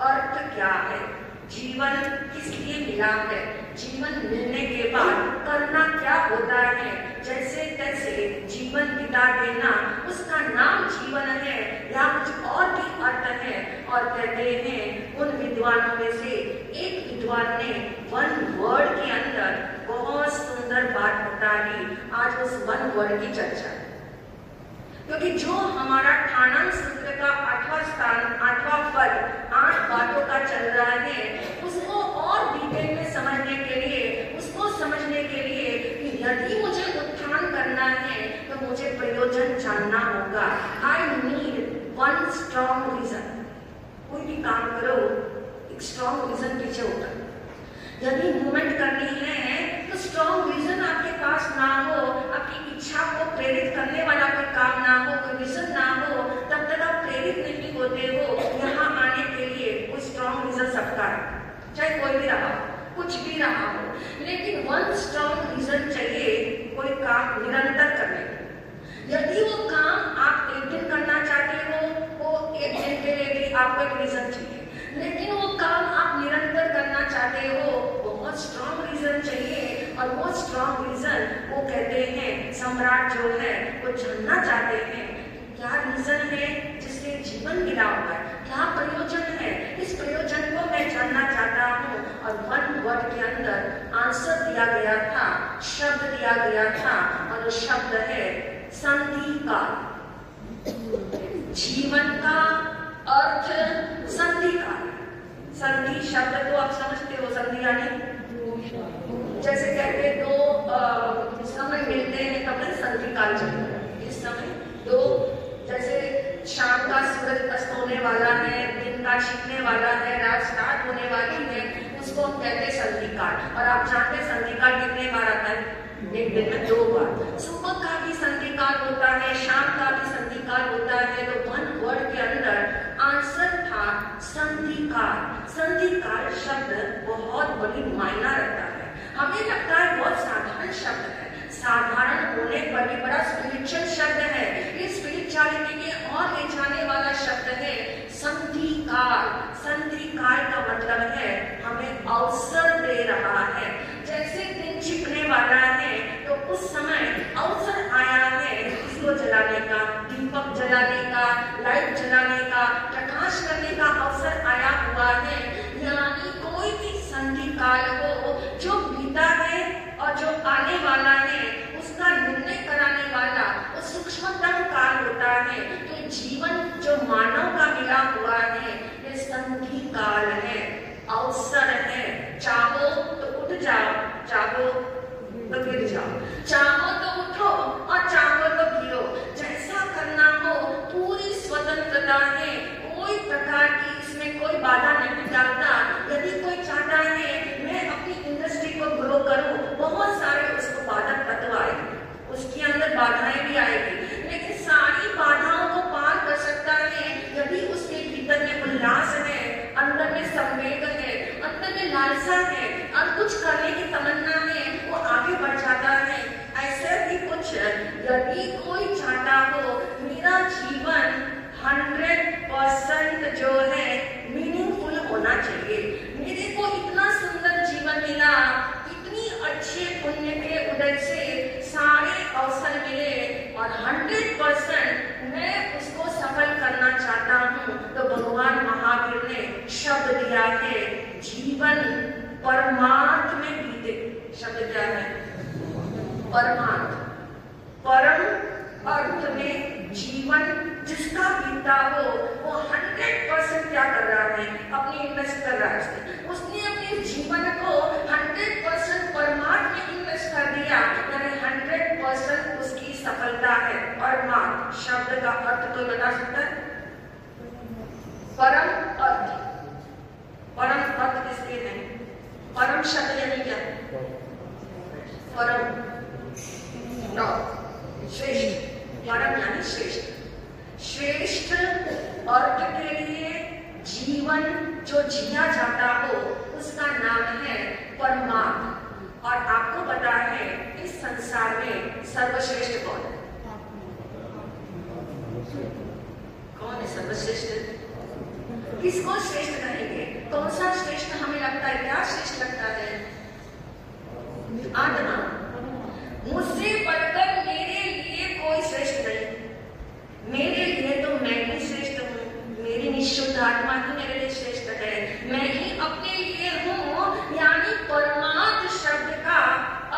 अर्थ क्या है, जीवन किस लिए मिला है, जीवन मिलने के बाद करना क्या होता है। जैसे तैसे जीवन बिता देना उसका नाम जीवन है या कुछ और भी अर्थ है। और कहते हैं उन विद्वानों में से एक विद्वान ने 1 वर्ड के अंदर बहुत सुंदर बात बता दी। आज उस 1 वर्ड की चर्चा, क्योंकि जो हमारा ठाणन सूत्र का 8वां स्थान, 8वां पद 8 बातों का चल रहा है, उसको और डिटेल में समझने के लिए, उसको समझने के लिए कि यदि मुझे उत्थान करना है तो मुझे प्रयोजन जानना होगा। I need 1 strong reason. कोई भी काम करो एक स्ट्रॉन्ग रीजन पीछे होता है। यदि मूवमेंट करनी है तो स्ट्रॉन्ग रीजन आपके पास ना हो, आपकी इच्छा को प्रेरित करने वाला कोई काम ना हो, कोई विजन ना हो, तब तक आप प्रेरित नहीं होते हो यहाँ आने के लिए। कोई स्ट्रॉन्ग रीजन सबका है, चाहे कोई भी रहा हो, कुछ भी रहा हो, लेकिन 1 स्ट्रॉन्ग रीजन चाहिए कोई काम निरंतर करने के। यदि वो काम आप 1 दिन करना चाहते हो, वो 1 दिन के लिए भी आपको एक रीजन चाहिए। लेकिन वो काम आप निरंतर करना चाहते हो, बहुत स्ट्रॉन्ग रीजन चाहिए। और वो स्ट्रॉन्ग रीजन वो कहते हैं सम्राट जो है वो जानना चाहते हैं क्या रीजन है जिससे जीवन मिला हुआ है, क्या प्रयोजन है, इस प्रयोजन को मैं जानना चाहता हूँ। और 1 वर्ड के अंदर आंसर दिया गया था, शब्द दिया गया था और वो शब्द है संधि काल। जीवन का अर्थ संधि काल। संधि शब्द तो आप समझते हो, संधि यानी जैसे कहते 2 समय मिलते हैं तब संधि काल चलता है। इस समय 2, जैसे शाम का सूरज अस्त होने वाला है, दिन का छिपने वाला है, रात स्टार्ट होने वाली है, उसको हम कहते हैं संधि काल। और आप जानते हैं संधि काल कितने बार आता है? 1 दिन में 2 बार। सुबह का भी संधि काल होता है, शाम का भी संधि काल होता है। तो 1 वर्ड के अंदर आंसर था संधि काल। संधि काल शब्द बहुत बड़ी मायना रखता है। हमें लगता है बहुत साधारण शब्द है, साधारण होने पर भी बड़ा स्पिरिचुअल शब्द है। ये स्पिरिचुअलिटी के और ले जाने वाला शब्द है संधि काल। संधि काल का मतलब है हमें अवसर दे रहा है। जैसे दिन छिपने वाला है तो उस समय अवसर आया है इसको जलाने का, दीपक जलाने का, लाइट जलाने का, प्रकाश करने का अवसर आया हुआ है। यानी कोई भी संधि काल हो जो बीता है और जो आने वाला है उसका पुरुषोत्तम काल होता है। तो जीवन जो मानव का मिला हुआ है ये संधि काल है, अवसर है। चाहो तो उठ जाओ, चाहो तो गिर जाओ, चाहो तो उठो और चाहो तो गिरो, जैसा करना हो पूरी स्वतंत्रता है। कोई प्रकार की इसमें कोई बाधा नहीं डालता। यदि कोई चाहता है मैं अपनी इंडस्ट्री को ग्रो करूं, बहुत सारे उसको बाधक तत्व आएंगे, उसके अंदर बाधाएं भी आएगी, लेकिन सारी बाधाओं को पार कर सकता है यदि उसके भीतर में उल्लास है, अंदर में संवेग है, अंदर में लालसा है और कुछ करने की तमन्ना है, वो आगे बढ़ जाता है। ऐसे भी कुछ यदि कोई चाहता हो मेरा जीवन 100% जो है मीनिंगफुल होना चाहिए, मेरे को इतना सुंदर जीवन मिला, इतनी अच्छे पुण्य के उदय से सारे अवसर मिले और 100% मैं उसको सफल करना चाहता हूँ, तो भगवान महावीर ने शब्द दिया है जीवन परमार्थ में बीते। शब्द क्या है? परमार्थ, परम अर्थ में जीवन जिसका बीता हो वो 100% क्या कर रहा है? अपनी इन्वेस्ट कर रहा है। उसने अपने जीवन को 100% परमार्थ में इन्वेस्ट कर दिया, यानी 100% उसकी सफलता है। परमार्थ शब्द का अर्थ कोई बता सकता है? परम अर्थ, परम अर्थ किसके हैं? परम शब्द यानी क्या? परम, श्रेष्ठ, परम यानी श्रेष्ठ। श्रेष्ठ अर्थ के लिए जीवन जो जिया जाता हो उसका नाम है परमार्थ। और आपको पता है इस संसार में सर्वश्रेष्ठ कौन है? कौन है सर्वश्रेष्ठ? किसको श्रेष्ठ कहेंगे? कौन सा श्रेष्ठ हमें लगता है? क्या श्रेष्ठ लगता है? आत्मा। मुझसे बढ़कर मेरे लिए कोई श्रेष्ठ नहीं, मेरे लिए तो मैं ही श्रेष्ठ हूँ, मेरी निःशुद्ध आत्मा ही मेरे लिए श्रेष्ठ है, मैं ही अपने लिए हूँ। यानी परमार्थ शब्द का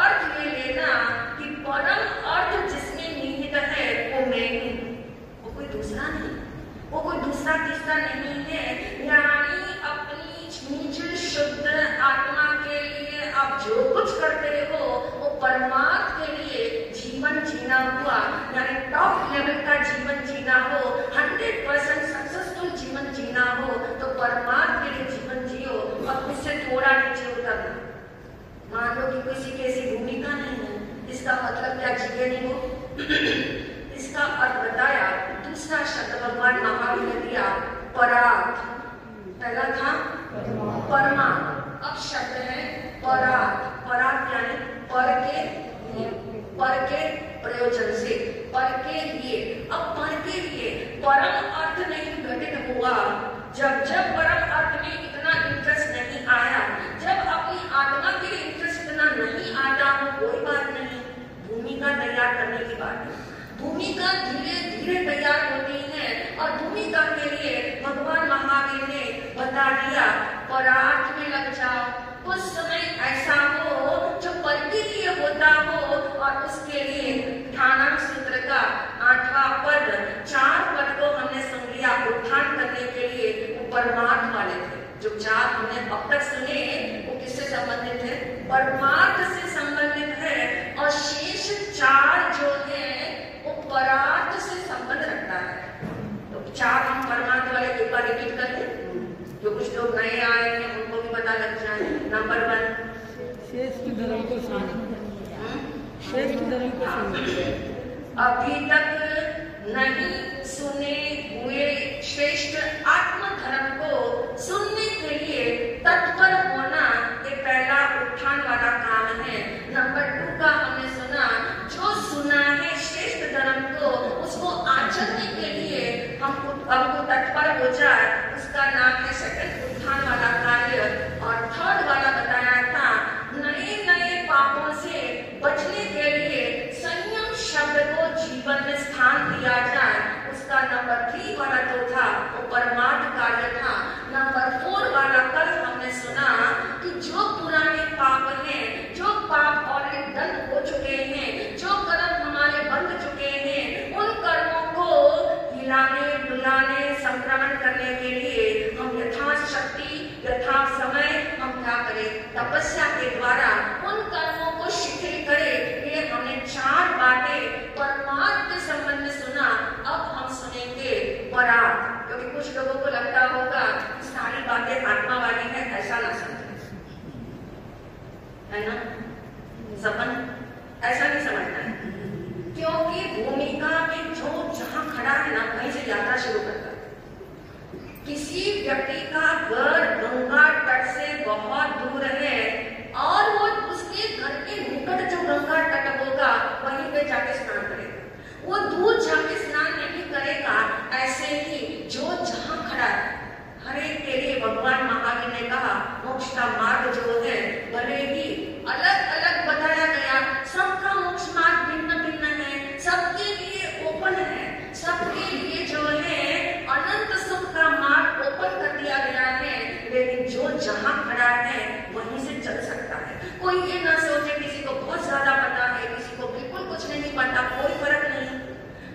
अर्थ ये लेना कि परम अर्थ जिसमें निहित है वो मैं ही, वो कोई दूसरा नहीं, वो कोई दूसरा तीसरा नहीं है। यानी अपनी निज शुद्ध आत्मा के लिए आप जो कुछ करते हो वो परमार्थ के लिए जीवन जीना हुआ, यानी टॉप लेवल का जीवन जीना हो, 100% सक्सेसफुल जीवन जीना हो, तो परमार्थ के लिए जीवन जियो और उससे थोड़ा नीचे उतरना। मान लो कि किसी की ऐसी भूमिका नहीं है, इसका मतलब क्या जिए नहीं हो? इसका अर्थ बताया। दूसरा शब्द भगवान महावीर ने दिया परार्थ। पहला था परमा, अब शब्द है परार्थ। परार्थ यानी पर के प्रयोजन से, पर के लिए। अब पर के लिए परम अर्थ नहीं घटित हुआ जब परम अर्थ में इतना इंटरेस्ट नहीं आया, जब अपनी आत्मा के इंटरेस्ट इतना नहीं आता हो, कोई बात नहीं, भूमिका तैयार करने की बात है। भूमिका धीरे धीरे तैयार होती है और भूमिका के लिए भगवान महावीर ने बता दिया परार्थ में लग जाओ। कुछ समय ऐसा हो जो पर के लिए होता हो और उसके लिए ध्यानांग सूत्र का 8वां पद, 4 पद को हमने सुन लिया उत्थान करने के लिए, वो परमार्थ वाले थे। जो 4 हमने अब तक सुने वो किससे संबंधित है? परमार्थ से संबंधित है। और शेष 4 जो है वो परार्थ से संबंध रखता है। तो 4 हम परमार्थ वाले एक बार रिपीट कर लें, जो कुछ लोग नए आए हैं उनको भी पता लग जाए। नंबर 1 श्रेष्ठ धर्म को सुनो, श्रेष्ठ धर्म को सुनो। अभी तक नहीं सुने हुए श्रेष्ठ आत्म धर्म को सुनने के लिए तत्पर होना, ये पहला उत्थान वाला काम है। नंबर 2 का हमने सुना, जो सुना है श्रेष्ठ धर्म को उसको आचरने के लिए हमको तत्पर हो जाए, उसका नाम है सेकंड उत्थान वाला कार्य। और 3rd वाला बताया था नए नए पापों से बचने के लिए संयम शब्द को जीवन में स्थान दिया जाए, उसका नंबर 3 वाला जो था वो परमार्थ कार्य था। नंबर 4 वाला कल हमने सुना कि जो पुराने पाप हैं, जो पाप ऑलरेडी डन हो चुके हैं, जो कर्म हमारे बंध चुके हैं, उन कर्म किसी व्यक्ति का घर गंगा तट से बहुत दूर है और वो उसके घर के निकट जो गंगा तट होगा वहीं पे जाके स्नान करेगा, वो दूर जाके स्नान नहीं करेगा। ऐसे ही जो जहां खड़ा है, हर एक के लिए भगवान महावीर ने कहा मोक्ष का मार्ग जो है भले ही अलग अलग बताया गया, सबका मोक्ष मार्ग भिन्न भिन्न है, सबके लिए ओपन है, सबके लिए जो है अनंत सुख का मार्ग ओपन कर दिया गया है। लेकिन जो जहां खड़ा है वहीं से चल सकता है। कोई ये ना सोचे किसी को बहुत ज्यादा पता है, किसी को बिल्कुल कुछ नहीं पता, कोई फर्क नहीं,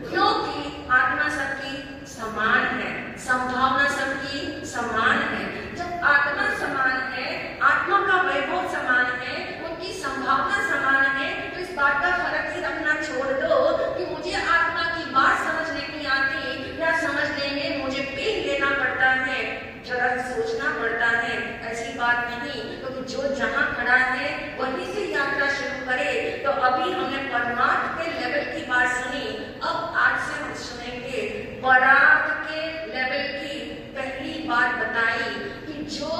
क्योंकि आत्मा सबकी समान है, संभावना सबकी समान है। जब आत्मा समान है, आत्मा का वैभव समान है, उनकी संभावना समान है, तो इस बात का फर्क ही रखना छोड़ दो कि मुझे आत्मा की बात समझ नहीं आती या समझने में मुझे पेन लेना पड़ता है, जरा सोचना पड़ता है। ऐसी बात नहीं, क्योंकि जो जहां खड़ा है वहीं से यात्रा शुरू करे। तो अभी हमने परमार्थ के लेवल की बात सुनी, अब आज से हम सुनेंगे परार्थ के लेवल की पहली बात बताई कि जो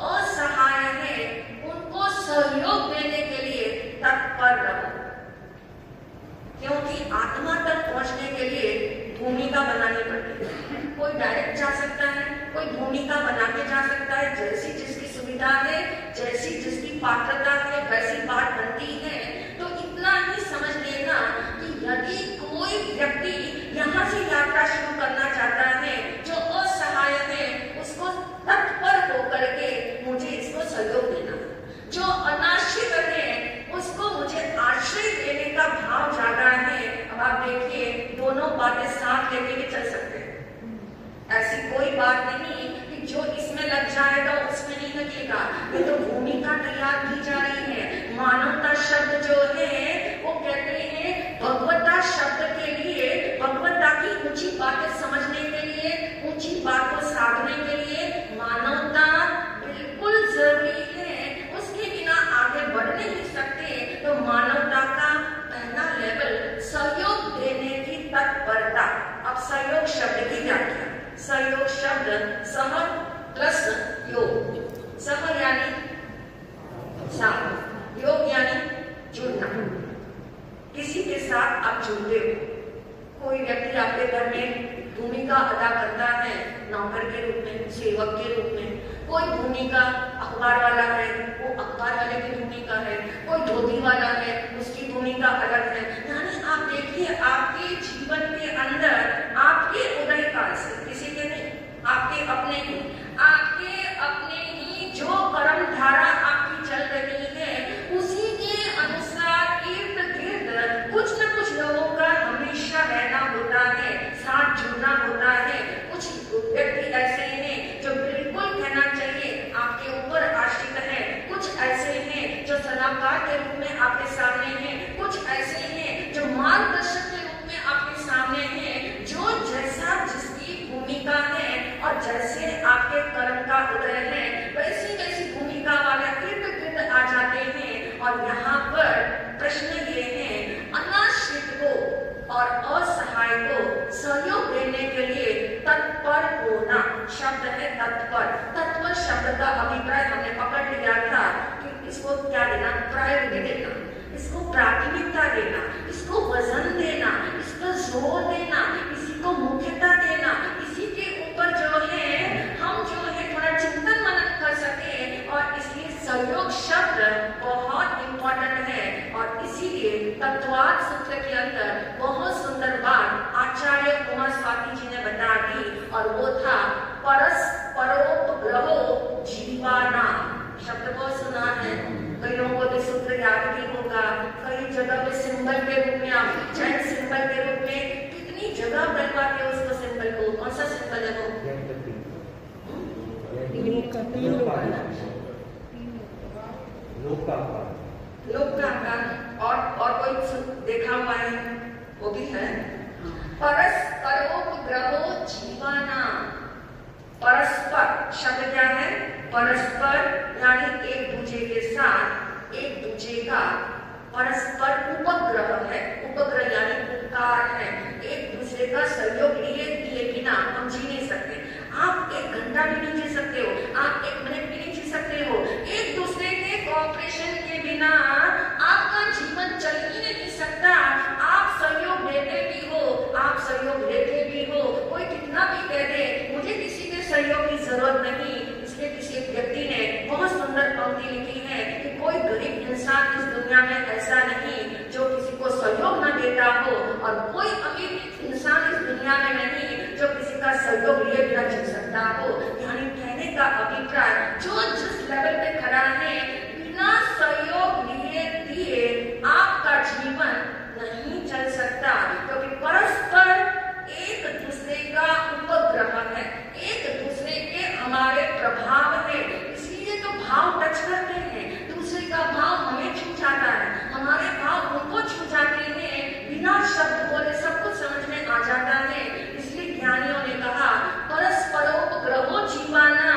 असहाय है उनको सहयोग देने के लिए तत्पर रहो, क्योंकि आत्मा तक पहुंचने के लिए भूमिका बनानी पड़ती है। कोई डायरेक्ट जा सकता है, कोई भूमिका बना के जा सकता है, जैसी जिसकी सुविधा है, जैसी जिसकी पात्रता है वैसी बात बनती है। तो इतना ही समझ लेना कि यदि कोई व्यक्ति यहाँ से यात्रा शुरू करना चाहता है, जो असहाय है उसको तत्पर होकर के मुझे इसको सहयोग देना, जो अनाश्रित है उसको मुझे आश्रय देने का भाव जागा है। अब आप देखिए दोनों बातें साथ लेके भी चल सकते हैं। ऐसी कोई बात नहीं कि जो इसमें लग जाएगा उसमें नहीं लगेगा। ये तो भूमिका तैयार की जा रही है। मानवता शब्द जो है वो कहते हैं भगवता शब्द के लिए, भगवता की ऊंची बातें समझने के लिए, ऊंची बात को साधने के लिए मानवता बिल्कुल जरूरी है, उसके बिना आगे बढ़ नहीं सकते। तो मानवता का पहला लेवल सहयोग देने की तत्परता। अब सहयोग शब्द की व्याख्या, सहयोग शब्द सह प्लस योग, सह यानी साथ, योग यानी जुड़ना। किसी के साथ आप जुड़ते हो, कोई व्यक्ति आपके घर में भूमिका अदा करता है नौकर के रूप में, सेवक के रूप में, कोई भूमिका अखबार वाला है वो अखबार वाले की भूमिका है, कोई धोती वाला है उसकी भूमिका अलग है। यानी आप देखिए आपके जीवन के अंदर आपके उदय काल से, किसी के नहीं, आपके अपने ही, आपके अपने ही जो कर्म धारा आपकी चल रही है उसी के अनुसार इर्द गिर्द कुछ न कुछ लोगों का हमेशा रहना होता है, साथ जुड़ना होता है। कुछ व्यक्ति ऐसे हैं जो बिल्कुल कहना चाहिए आपके ऊपर आश्रित है, कुछ ऐसे हैं जो सलाहकार के रूप में आपके सामने हैं, कुछ ऐसे हैं जो मार्गदर्शक के रूप में आपके सामने हैं। जो जैसा जिसकी भूमिका है और जैसे आपके कर्म का उदय है वैसी वैसी भूमिका वाले इर्द गिर्द आ जाते हैं। और यहाँ पर प्रश्न ये है, अनाश्रित को और असहाय को सहयोग देने के लिए तत्पर होना। शब्द है तत्पर। तत्पर शब्द का अभिप्राय हमने पकड़ लिया था कि इसको क्या देना, प्रायोरिटी देना, इसको प्राथमिकता देना, इसको वजन देना, इस पर जोर देना, इसी को मुख्यता देना, इसी के ऊपर जो है हम जो है थोड़ा चिंतन मनन कर सके। और इसलिए सहयोग शब्द बहुत इंपॉर्टेंट है। और इसीलिए तत्वार्थ सूत्र के अंदर बहुत सुंदर बात आचार्य कुमार स्वामी जी ने बता दी, और वो था परस्परोपग्रहो जीवाना। शब्द बहुत सुना है, कई लोगों को तो सूत्र याद भी होगा, कई जगह पे सिंबल के रूप में, आप जैन सिंबल के रूप में कितनी जगह बनवाते हो उसको सिंबल को। कौन सा सिंबल है वो? लोक का आकार। और कोई देखा हुआ है वो भी है, परस्परोपग्रहो जीवाना। परस्पर शब्द क्या है? परस्पर यानी एक दूसरे के साथ, एक दूसरे का परस्पर उपग्रह है। उपग्रह यानी उपकार है, एक दूसरे का सहयोग लिए बिना हम जी नहीं सकते। आप एक जरूरत नहीं। इसलिए किसी एक व्यक्ति ने बहुत सुंदर पंक्ति लिखी है कि कोई गरीब इंसान इस दुनिया में ऐसा नहीं जो किसी को सहयोग न देता हो, और कोई अमीर इंसान इस दुनिया में नहीं जो किसी का सहयोग लिए बिना जी सकता हो। यानी कहने का अभिप्राय, जो जिस लेवल पे खड़ा है, बिना सहयोग लिए दिए आपका जीवन नहीं चल सकता, क्योंकि परस्पर एक दूसरे का उपग्रह है, एक दूसरे के हमारे प्रभाव है। इसलिए तो भाव टच करते हैं, दूसरे का भाव हमें छू जाता है, हमारे भाव उनको छू जाते हैं, बिना शब्द बोले सब कुछ समझ में आ जाता है। इसलिए ज्ञानियों ने कहा परस्परोपग्रहो जीवाना,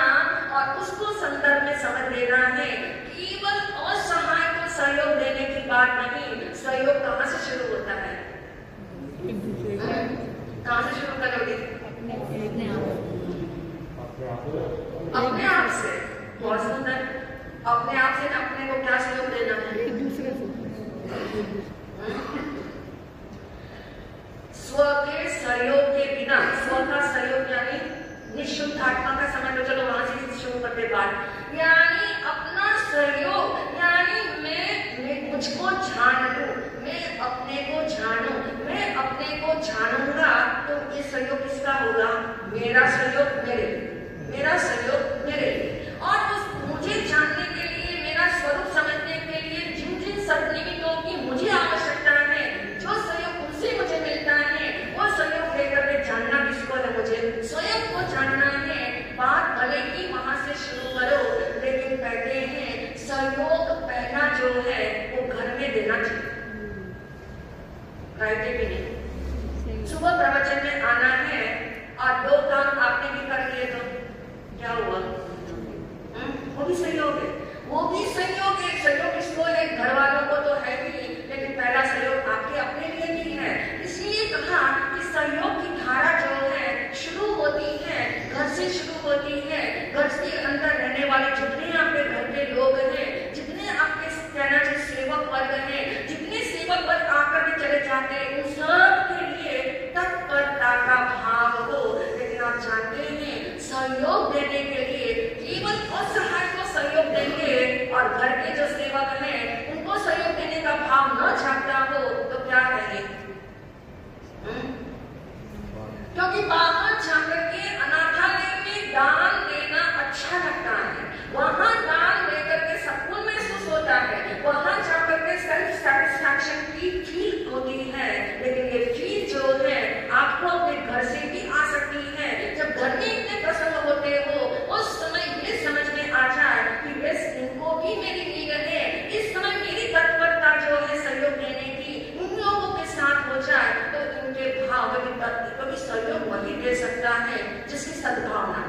और उसको संदर्भ में समझ लेना है। केवल असहाय को सहयोग देने की बात नहीं, सहयोग कहाँ से शुरू होता है? कहाँ से शुरू करोगे? अपने आप से। बहुत सुंदर। अपने आप से अपने को क्या सहयोग देना है? दूसरे से। स्व के सहयोग के बिना, स्व का सहयोग यानी निःशुद्ध आत्मा का समझ लो, चलो वहां से शुरू करते बात। यानी अपना सहयोग, यानी मैं मुझको जान लूं, मैं अपने को जानूं, मैं अपने को जानूंगा, तो ये सहयोग किसका होगा? मेरा सहयोग मेरे लिए, मेरा सहयोग मेरे लिए। और उस मुझे जानने के लिए, मेरा स्वरूप समझने के लिए जिन जिन सदनिमित्तों की मुझे आवश्यकता है, जो सहयोग उनसे मुझे मिलता है, वो सहयोग लेकर के जानना किसको है? मुझे स्वयं को जानना है। बात भले ही वहां से शुरू करो, लेकिन कहते हैं सहयोग पहला जो है वो घर में देना चाहिए। राइट है कि नहीं? सुबह प्रवचन में आना है और 2 काम आपने भी कर लिए तो क्या हुआ? वो भी सहयोग है, वो भी सहयोग है। सहयोग किसको है? घर वालों को तो है ही, लेकिन पहला सहयोग आपके अपने लिए भी है। इसलिए कहा कि सहयोग की धारा जो है शुरू होती है, घर से शुरू होती है। घर के अंदर रहने वाले जितने आपके घर के लोग हैं, जितने आपके कहना चाहिए सेवक वर्ग हैं, जितने सेवक वर्ग आकर के चले जाते हैं, उन सब के लिए तत्परता का भाव हो। लेकिन आप जानते हैं सहयोग देने के लिए केवल असहाय को सहयोग देंगे और घर के जो सेवक हैं उनको सहयोग देने का भाव न जागता हो तो क्या कहें? क्योंकि बाहर जाकर के अनाथालय में दान देना अच्छा लगता है, वहां दान देकर के सुकून महसूस होता है, वहां जाकर के सेल्फ सेटिस्फैक्शन की फील होती है। लेकिन ये फील जो है आपको अपने घर से भी आ सकती है। जब घर में इतने प्रसंग होते हो, उस समय ये समझ में आ जाए कि बस इनको भी मेरी नीड है, इस समय मेरी तत्परता जो है सहयोग देने की उन लोगों के साथ हो जाए, तो इनके भाव कभी सहयोग वही दे सकता है जिसकी सद्भावना,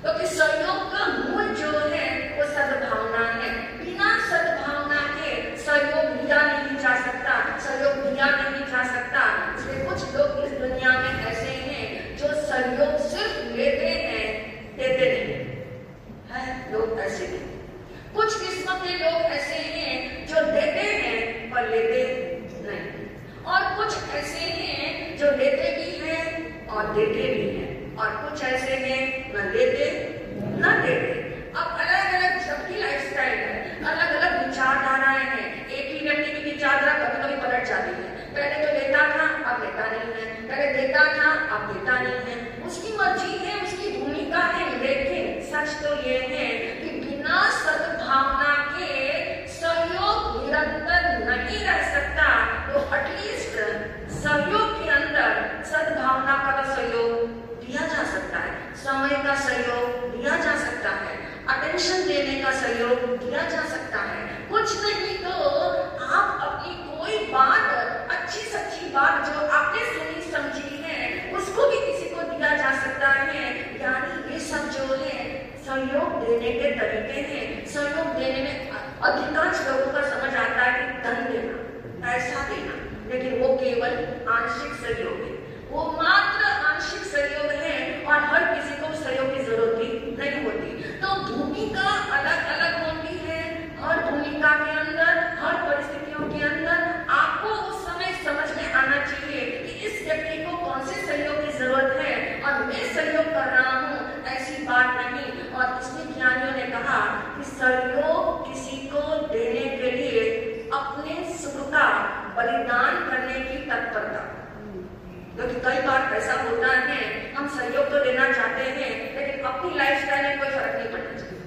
क्योंकि सहयोग का मूल जो है वो सद्भावना है। बिना सद्भावना के सहयोग दिया नहीं जा सकता, सहयोग दिया नहीं जा सकता। इसलिए कुछ लोग इस दुनिया में ऐसे हैं जो सहयोग सिर्फ लेते हैं, देते नहीं है। लोग ऐसे हैं, कुछ किस्म के लोग ऐसे हैं जो देते हैं पर लेते नहीं, और कुछ ऐसे हैं जो लेते भी हैं और देते भी हैं, और कुछ ऐसे हैं न लेते न देते। अब अलग अलग सबकी लाइफस्टाइल है, अलग अलग विचारधाराएं हैं। एक ही व्यक्ति की विचारधारा कभी कभी पलट जाती है। पहले तो लेता था, अब लेता नहीं है, पहले देता था, अब देता नहीं है। उसकी मर्जी है, उसकी भूमिका है। लेकिन सच तो ये है कि बिना सद्भावना के सहयोग निरंतर नहीं रह सकता। तो एटलीस्ट सहयोग के अंदर सद्भावना का तो सहयोग दिया जा सकता है, समय का सहयोग दिया जा सकता है, अटेंशन देने का सहयोग दिया जा सकता है। कुछ नहीं तो आप अपनी कोई बात, अच्छी सच्ची बात जो आपने सुनी समझी है, उसको भी किसी को दिया जा सकता है। यानी ये सब जो है सहयोग देने के तरीके हैं। सहयोग देने में अधिकांश लोगों का समझ आता है कि धन देना, पैसा देना, लेकिन वो केवल आंशिक सहयोग है, वो मात्र आंशिक सहयोग है और हर किसी को सहयोग की जरूरत भी नहीं होती। तो भूमिका अलग अलग होती है। हर भूमिका के अंदर, हर परिस्थितियों के अंदर आपको उस समय समझ में आना चाहिए कि इस व्यक्ति को कौन से सहयोग की जरूरत है और मैं सहयोग कर रहा हूँ। ऐसी बात नहीं नहीं। और इसलिए ज्ञानियों ने कहा कि सहयोग किसी को देने के लिए अपने सुख का बलिदान करने की तत्परता, क्योंकि कई बार ऐसा होता है हम सहयोग तो देना चाहते हैं लेकिन अपनी लाइफस्टाइल में कोई फर्क नहीं पड़ना चाहिए।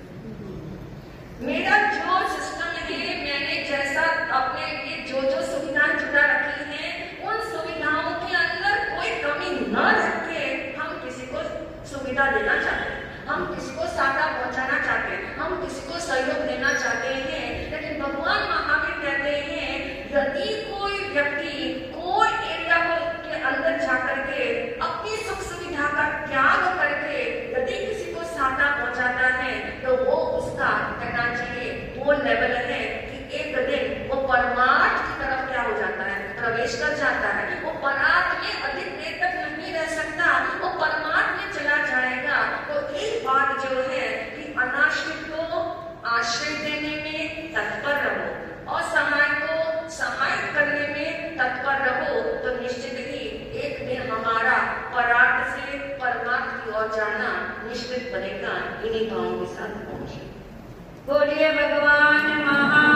मेरा जो सिस्टम है, मैंने जैसा अपने लिए जो जो सुविधाएं जुटा रखी हैं, उन सुविधाओं के अंदर कोई कमी न रख के हम किसी को सुविधा देना चाहते हैं, हम किसी को सहायता पहुंचाना चाहते हैं, हम किसी को सहयोग देना चाहते हैं। लेकिन भगवान महावीर कहते हैं यदि कोई व्यक्ति कोई एरिया के अंदर जाकर के अपनी सुख सुविधा का त्याग करके यदि किसी को सहायता पहुंचाता है तो वो उसका कहना चाहिए वो लेवल है कि एक दिन वो परमार्थ की तरफ क्या हो जाता है, प्रवेश कर जाता है। वो परार्थ में अधिक देर तक नहीं रह सकता, वो परमार्थ में चला जाएगा। तो एक बात जो है कि अनाश्रित को आश्रय देने में तत्पर रहो और सहाय को सहाय करने में तत्पर रहो, तो निश्चित ही एक दिन हमारा परार्थ से परमार्थ की ओर जाना निश्चित बनेगा। इन्हीं भावों के साथ पहुंचे। बोलिए भगवान महा